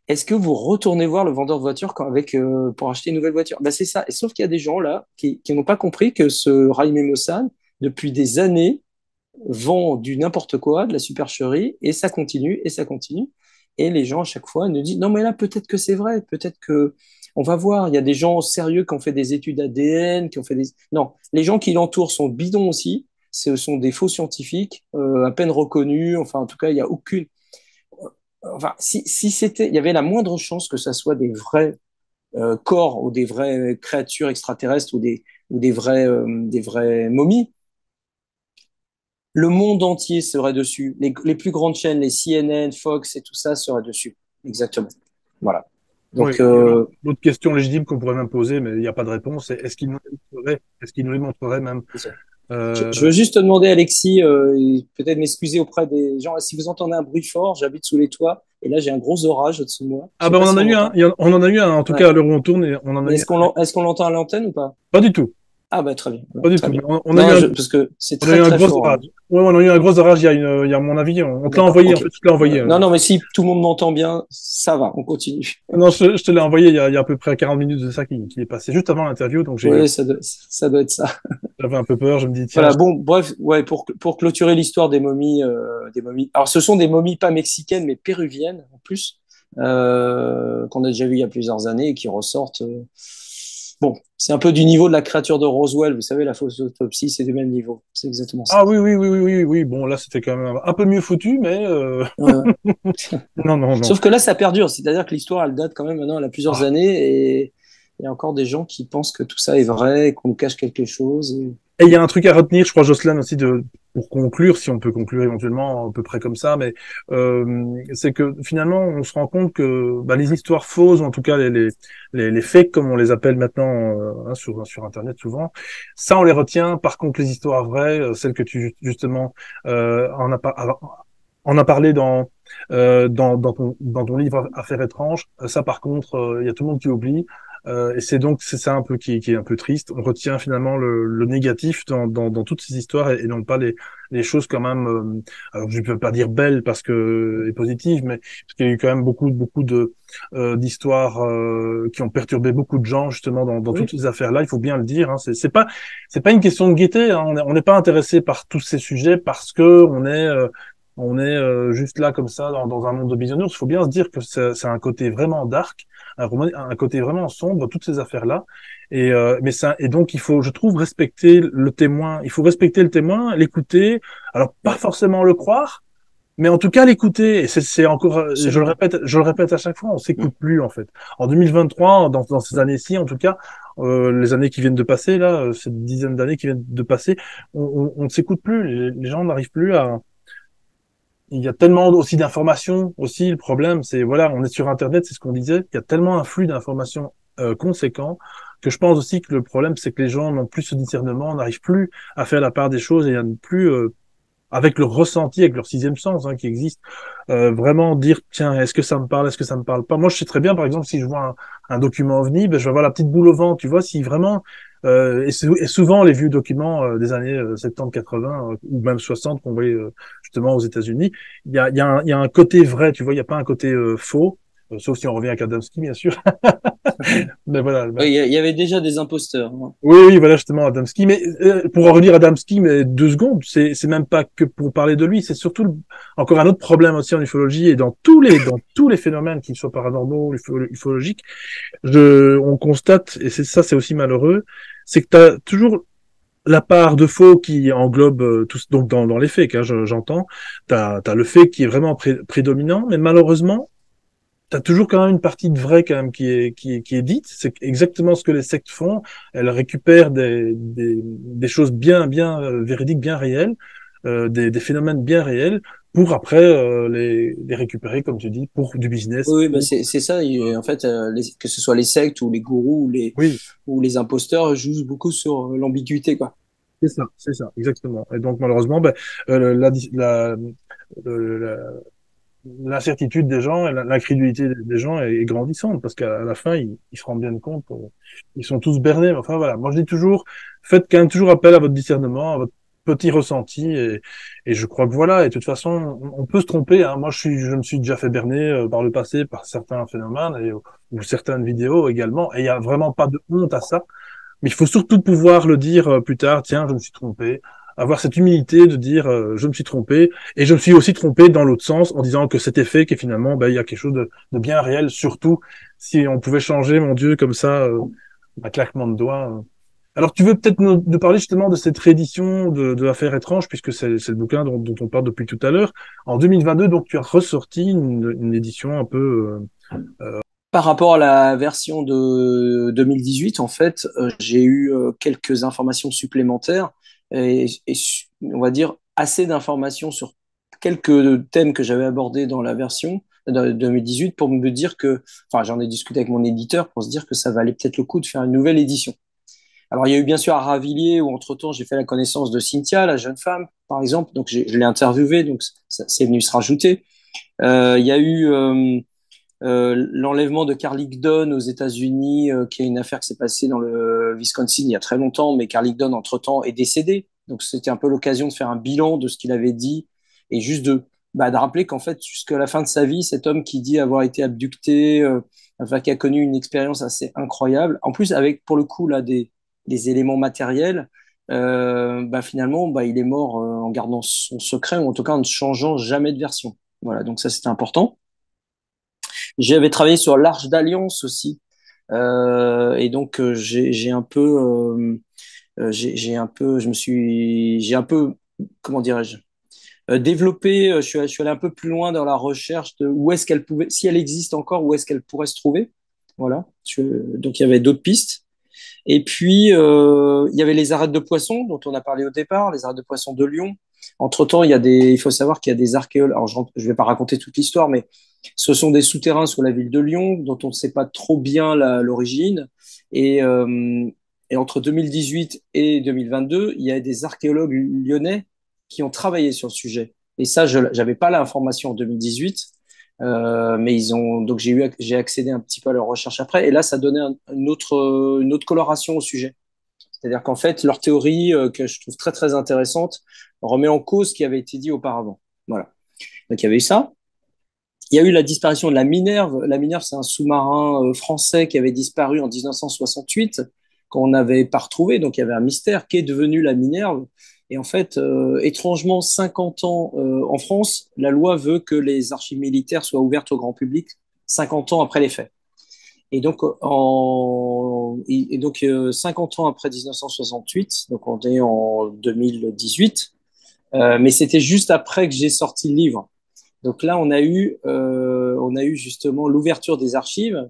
Est-ce que vous retournez voir le vendeur de voiture pour acheter une nouvelle voiture? Ben, c'est ça. Et sauf qu'il y a des gens là qui n'ont pas compris que ce Jaime Maussan, depuis des années, vend du n'importe quoi, de la supercherie, et ça continue, et ça continue. Et les gens, à chaque fois, nous disent, non, mais là, peut-être que c'est vrai, peut-être que on va voir. Il y a des gens sérieux qui ont fait des études ADN, qui ont fait des... Non, les gens qui l'entourent sont bidons aussi. Ce sont des faux scientifiques, à peine reconnus. Enfin, en tout cas, il n'y a aucune... Enfin, si c'était... Il y avait la moindre chance que ça soit des vrais corps ou des vraies créatures extraterrestres ou des vraies momies, le monde entier serait dessus. Les plus grandes chaînes, les CNN, Fox et tout ça seraient dessus. Exactement. Voilà. Oui, Donc, et l'autre question légitime qu'on pourrait même poser, mais il n'y a pas de réponse, c'est est-ce qu'il nous les montrerait même? je veux juste te demander, Alexis, peut-être m'excuser auprès des gens. Si vous entendez un bruit fort, j'habite sous les toits et là j'ai un gros orage au-dessus de moi. Je Ah sais ben pas on en si a on eu un, l'entend. on en a eu un, en tout Ouais. cas à l'heure où on tourne, et on en a Mais eu est-ce qu'on l'entend à l'antenne ou pas? pas du tout, Ah bah très bien, pas du très tout, mais bien. on a eu Non, un, parce que c'est on a eu très un très gros fort orage. là. Ouais, on a eu un gros orage il y a à mon avis, on te l'a D'accord, envoyé, en ok. fait, je te l'ai envoyé. Non, non, mais si tout le monde m'entend bien, ça va, on continue. Non, je te l'ai envoyé il y a à peu près 40 minutes de ça qui est passé juste avant l'interview, donc Oui, ça doit être ça. j'avais un peu peur, je me dis, tiens, Voilà, bon, bref, ouais, pour clôturer l'histoire des momies. Alors, ce sont des momies pas mexicaines, mais péruviennes en plus, qu'on a déjà vu il y a plusieurs années et qui ressortent. Bon, c'est un peu du niveau de la créature de Roswell, vous savez, la fausse autopsie, c'est du même niveau. C'est exactement ça. ah oui, oui, oui, oui, oui, oui, bon, là, c'était quand même un peu mieux foutu, mais Ouais. non, non, non. Sauf que là, ça perdure, c'est-à-dire que l'histoire, elle date quand même maintenant, elle a plusieurs Ah. années et il y a encore des gens qui pensent que tout ça est vrai, qu'on nous cache quelque chose. Et il y a un truc à retenir, je crois, Jocelyn, aussi, pour conclure, si on peut conclure éventuellement à peu près comme ça, mais c'est que finalement, on se rend compte que bah, les histoires fausses, ou en tout cas les fakes, comme on les appelle maintenant hein, sur Internet souvent, ça, on les retient. Par contre, les histoires vraies, celles que tu justement en a parlé dans ton livre Affaires étranges, ça, par contre, il y a tout le monde qui oublie. Et c'est ça un peu qui est un peu triste. On retient finalement le négatif dans toutes ces histoires et non pas les choses quand même. Alors je ne peux pas dire belles parce que et positives, mais parce qu'il y a eu quand même beaucoup de d'histoires qui ont perturbé beaucoup de gens justement dans toutes Oui, ces affaires-là. Il faut bien le dire. Hein. C'est pas une question de gaieté. Hein. On n'est pas intéressé par tous ces sujets parce que on est On est juste là comme ça dans un monde de bisounours. Il faut bien se dire que c'est un côté vraiment dark, un côté vraiment sombre, toutes ces affaires-là. Mais ça, et donc il faut, je trouve, respecter le témoin. Il faut respecter le témoin, l'écouter. Alors pas Ouais, forcément le croire, mais en tout cas l'écouter. Et c'est encore, absolument. je le répète à chaque fois, on Mm. s'écoute plus en fait. En 2023, dans ces années-ci, en tout cas, les années qui viennent de passer là, cette dizaine d'années qui viennent de passer, on ne s'écoute plus. Les gens n'arrivent plus à il y a tellement aussi d'informations aussi. Le problème, c'est voilà, on est sur Internet, c'est ce qu'on disait. Il y a tellement un flux d'informations conséquent que je pense aussi que le problème, c'est que les gens n'ont plus ce discernement, n'arrivent plus à faire la part des choses et à ne plus avec leur ressenti, avec leur sixième sens qui existe, vraiment dire tiens, est-ce que ça me parle, est-ce que ça me parle pas. Moi, je sais très bien, par exemple, si je vois un document OVNI, ben, je vais avoir la petite boule au ventre, tu vois, si vraiment et souvent les vieux documents des années 70-80 ou même 60 qu'on voyait justement aux États-Unis, il y a un côté vrai, tu vois, il n'y a pas un côté faux, sauf si on revient à Adamski, bien sûr. Mais voilà, Oui, il y avait déjà des imposteurs, hein. oui, oui, voilà justement Adamski. Mais pour en revenir à Adamski, mais 2 secondes, c'est même pas que pour parler de lui, c'est surtout encore un autre problème aussi en ufologie et dans tous les phénomènes, qu'ils soient paranormaux, ufologiques, on constate et c'est ça, c'est aussi malheureux, c'est que tu as toujours la part de faux qui englobe tout, donc dans les faits, j'entends, t'as le fait qui est vraiment prédominant, mais malheureusement t'as toujours quand même une partie de vrai quand même qui est dite. C'est exactement ce que les sectes font. Elles récupèrent des choses bien véridiques, bien réelles, des phénomènes bien réels pour après les récupérer, comme tu dis, pour du business. Oui, oui, bah c'est ça. En fait, que ce soit les sectes ou les gourous Oui, ou les imposteurs jouent beaucoup sur l'ambiguïté, quoi. c'est ça, exactement. Et donc malheureusement, ben, euh, la, la, la, l'incertitude des gens et l'incrédulité des gens est grandissante parce qu'à la fin, ils se rendent bien compte, ils sont tous bernés. Mais enfin voilà, moi je dis toujours, faites quand même toujours appel à votre discernement, à votre petit ressenti et je crois que voilà. Et de toute façon, on peut se tromper. Hein. Moi, je me suis déjà fait berner par le passé par certains phénomènes ou certaines vidéos également. Et il y a vraiment pas de honte à ça. Mais il faut surtout pouvoir le dire plus tard, tiens, je me suis trompé. Avoir cette humilité de dire, je me suis trompé. Et je me suis aussi trompé dans l'autre sens en disant que c'était fake et finalement, ben, il y a quelque chose de bien réel, surtout si on pouvait changer, mon Dieu, comme ça, un claquement de doigts. Alors, tu veux peut-être nous parler justement de cette réédition de Affaires étranges, puisque c'est le bouquin dont on parle depuis tout à l'heure. En 2022, donc, tu as ressorti une édition un peu... Par rapport à la version de 2018, en fait, j'ai eu quelques informations supplémentaires on va dire assez d'informations sur quelques thèmes que j'avais abordés dans la version de 2018 pour me dire que, enfin, j'en ai discuté avec mon éditeur pour se dire que ça valait peut-être le coup de faire une nouvelle édition. Alors, il y a eu bien sûr Aravilliers où entre-temps j'ai fait la connaissance de Cynthia, la jeune femme, par exemple, donc je l'ai interviewée, donc ça c'est venu se rajouter. Il y a eu l'enlèvement de Carlick-Dunn aux États-Unis, qui est une affaire qui s'est passée dans le Wisconsin il y a très longtemps, mais Carlick-Dunn, entre-temps, est décédé. Donc, c'était un peu l'occasion de faire un bilan de ce qu'il avait dit et juste de rappeler qu'en fait, jusqu'à la fin de sa vie, cet homme qui dit avoir été abducté, enfin, qui a connu une expérience assez incroyable, en plus, avec, pour le coup, là, des éléments matériels, finalement, il est mort en gardant son secret, ou en tout cas en ne changeant jamais de version. Voilà, donc ça, c'était important. J'avais travaillé sur l'Arche d'Alliance aussi. Et donc, j'ai un peu, j'ai un peu, j'ai un peu, comment dirais-je, développé, je suis allé un peu plus loin dans la recherche de où est-ce qu'elle pouvait, si elle existe encore, où est-ce qu'elle pourrait se trouver. Voilà. Donc, il y avait d'autres pistes. Et puis, il y avait les arêtes de poissons dont on a parlé au départ, les arêtes de poissons de Lyon. Entre-temps, il faut savoir qu'il y a des archéologues. Alors, je vais pas raconter toute l'histoire, mais ce sont des souterrains sur la ville de Lyon dont on ne sait pas trop bien l'origine. Et, euh, et entre 2018 et 2022, il y a des archéologues lyonnais qui ont travaillé sur le sujet. Et ça, je n'avais pas l'information en 2018. Mais donc j'ai accédé un petit peu à leur recherche après, et là ça donnait une autre coloration au sujet. C'est-à-dire qu'en fait leur théorie, que je trouve très très intéressante, remet en cause ce qui avait été dit auparavant. Voilà. Donc il y avait eu ça. Il y a eu la disparition de la Minerve. La Minerve, c'est un sous-marin français qui avait disparu en 1968, qu'on n'avait pas retrouvé. Donc il y avait un mystère. Qu'est devenu la Minerve? Et en fait, étrangement, 50 ans en France, la loi veut que les archives militaires soient ouvertes au grand public 50 ans après les faits. Et donc, 50 ans après 1968, donc on est en 2018, mais c'était juste après que j'ai sorti le livre. Donc là, on a eu justement l'ouverture des archives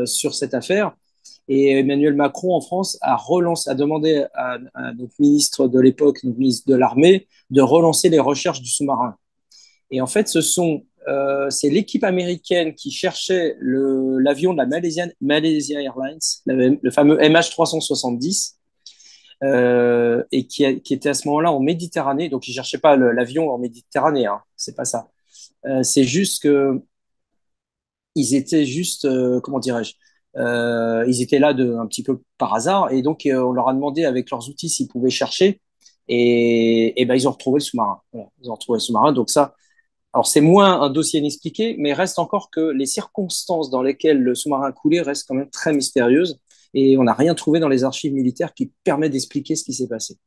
sur cette affaire. Et Emmanuel Macron en France a demandé à notre ministre de l'époque, notre ministre de l'Armée, de relancer les recherches du sous-marin. Et en fait, c'est l'équipe américaine qui cherchait l'avion de la Malaysia Airlines, le fameux MH370, qui était à ce moment-là en Méditerranée. Donc, ils ne cherchaient pas l'avion en Méditerranée, hein, c'est pas ça. C'est juste que ils étaient juste, comment dirais-je, ils étaient là un petit peu par hasard, et donc on leur a demandé avec leurs outils s'ils pouvaient chercher, et ben ils ont retrouvé le sous-marin. Voilà, ils ont retrouvé le sous-marin. Donc ça, alors c'est moins un dossier inexpliqué, mais reste encore que les circonstances dans lesquelles le sous-marin a coulé restent quand même très mystérieuses, et on n'a rien trouvé dans les archives militaires qui permet d'expliquer ce qui s'est passé.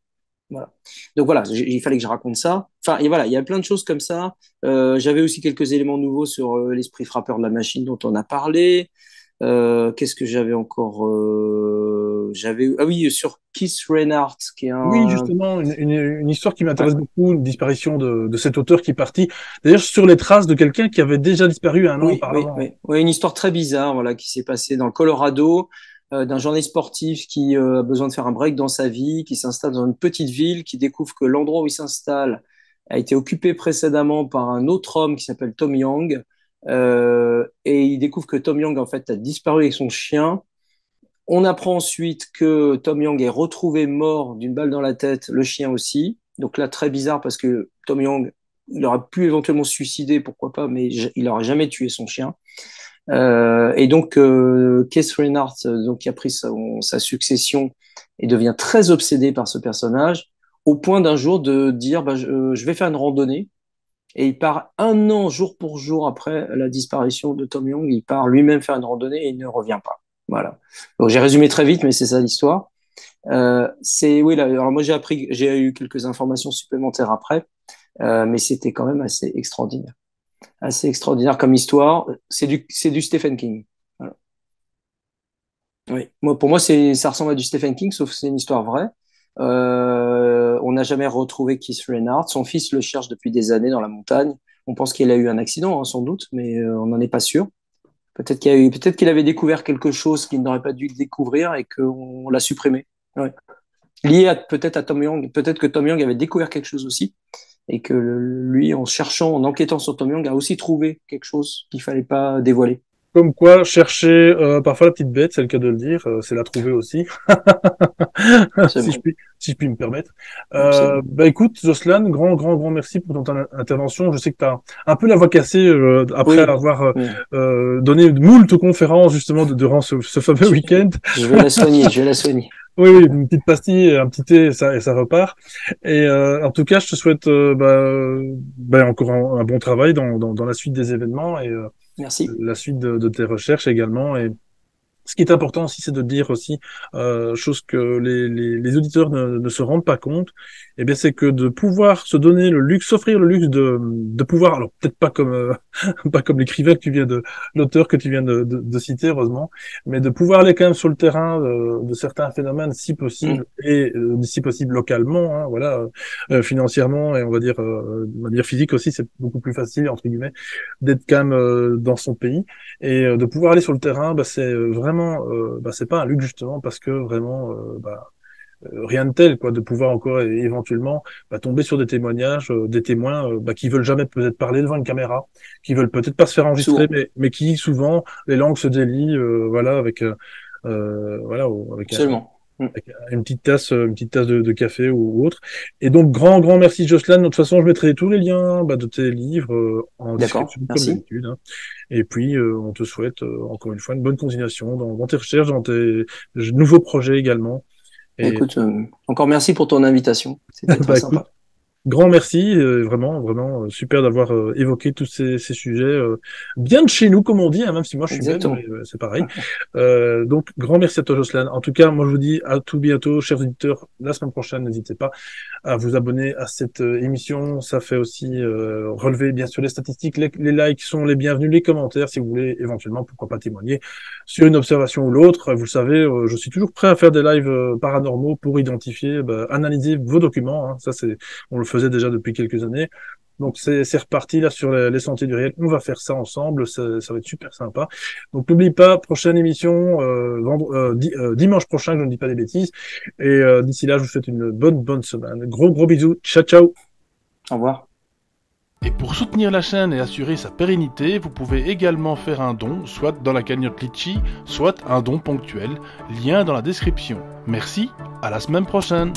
Voilà. Donc voilà, il fallait que je raconte ça. Enfin, et voilà, il y a plein de choses comme ça. J'avais aussi quelques éléments nouveaux sur l'esprit frappeur de la machine dont on a parlé. Qu'est-ce que j'avais encore ah oui, sur Keith Reinhardt, qui est Oui, un... justement, une histoire qui Ouais, m'intéresse beaucoup, une disparition de cet auteur qui est parti, d'ailleurs sur les traces de quelqu'un qui avait déjà disparu un an oui, oui, auparavant. oui, oui, une histoire très bizarre, voilà, qui s'est passée dans le Colorado, d'un journaliste sportif qui a besoin de faire un break dans sa vie, qui s'installe dans une petite ville, qui découvre que l'endroit où il s'installe a été occupé précédemment par un autre homme qui s'appelle Tom Young, et il découvre que Tom Young en fait a disparu avec son chien. On apprend ensuite que Tom Young est retrouvé mort d'une balle dans la tête, le chien aussi. Donc là, très bizarre parce que Tom Young, il aurait pu éventuellement se suicider, pourquoi pas, mais il n'aurait jamais tué son chien. Et donc, Keith Reinhardt, qui a pris sa succession et devient très obsédé par ce personnage, au point d'un jour de dire bah, je vais faire une randonnée. Et il part un an, jour pour jour, après la disparition de Tom Young, il part lui-même faire une randonnée et il ne revient pas. Voilà. Donc j'ai résumé très vite, mais c'est ça l'histoire. Oui, là, alors moi j'ai eu quelques informations supplémentaires après, mais c'était quand même assez extraordinaire comme histoire. C'est du Stephen King. Voilà. Oui. Pour moi, ça ressemble à du Stephen King, sauf que c'est une histoire vraie. On n'a jamais retrouvé Keith Reinhardt. Son fils le cherche depuis des années dans la montagne. On pense qu'il a eu un accident, hein, sans doute, mais on n'en est pas sûr. Peut-être qu'il avait découvert quelque chose qu'il n'aurait pas dû découvrir et qu'on l'a supprimé. Ouais. Peut-être à Tom Young. Peut-être que Tom Young avait découvert quelque chose aussi et que lui, en cherchant, en enquêtant sur Tom Young, a aussi trouvé quelque chose qu'il fallait pas dévoiler. Comme quoi, chercher parfois la petite bête, c'est le cas de le dire, c'est la trouver aussi, Absolument. si je puis me permettre. Absolument. Bah écoute, Joslan, grand merci pour ton intervention. Je sais que tu as un peu la voix cassée après Oui, avoir oui. donné moult conférences justement durant ce fameux Je, week-end. je vais la soigner, je vais la soigner. Oui, oui, une petite pastille, un petit thé, et ça repart. Et en tout cas, je te souhaite encore un bon travail dans la suite des événements et Merci. la suite de tes recherches également. Et ce qui est important aussi, c'est de dire aussi, chose que les auditeurs ne se rendent pas compte, eh bien, c'est que de pouvoir se donner le luxe, s'offrir le luxe de pouvoir, alors peut-être pas comme pas comme l'écrivain que tu viens l'auteur que tu viens de citer, heureusement, mais de pouvoir aller quand même sur le terrain de certains phénomènes, si Mm. possible, et si possible localement, hein, voilà, financièrement et on va dire de manière physique aussi, c'est beaucoup plus facile entre guillemets d'être quand même dans son pays. Et de pouvoir aller sur le terrain, bah, c'est vraiment, c'est pas un luxe justement parce que vraiment, rien de tel, quoi, de pouvoir encore éventuellement tomber sur des témoignages, des témoins qui veulent jamais peut-être parler devant une caméra, qui veulent peut-être pas se faire enregistrer, Souvent. mais qui souvent les langues se délient, voilà, avec Absolument. Mm. avec une petite tasse de café ou autre. Et donc, grand merci, Jocelyn. De toute façon, je mettrai tous les liens de tes livres en D'accord. description, comme Merci. d'habitude, hein. Et puis, on te souhaite encore une fois une bonne continuation dans tes recherches, dans tes nouveaux projets également. Et Écoute, encore merci pour ton invitation. C'était très bah écoute, sympa. grand merci, vraiment, vraiment super d'avoir évoqué tous ces sujets bien de chez nous, comme on dit, hein, même si moi je suis belge, Exactement. mais c'est pareil. Donc, grand merci à toi, Jocelyn. En tout cas, moi je vous dis à tout bientôt, chers auditeurs, la semaine prochaine, n'hésitez pas à vous abonner à cette émission. Ça fait aussi relever, bien sûr, les statistiques. Les likes sont les bienvenus, les commentaires, si vous voulez éventuellement, pourquoi pas témoigner sur une observation ou l'autre. Vous le savez, je suis toujours prêt à faire des lives paranormaux pour identifier, analyser vos documents. Hein. Ça, on le faisait déjà depuis quelques années. Donc c'est reparti là sur les sentiers du réel. On va faire ça ensemble, ça va être super sympa. Donc n'oublie pas, prochaine émission dimanche prochain, que je ne dis pas des bêtises. Et d'ici là, je vous souhaite une bonne semaine. Gros bisous, ciao ciao. Au revoir. Et pour soutenir la chaîne et assurer sa pérennité, vous pouvez également faire un don, soit dans la cagnotte Litchi, soit un don ponctuel, lien dans la description. Merci, à la semaine prochaine.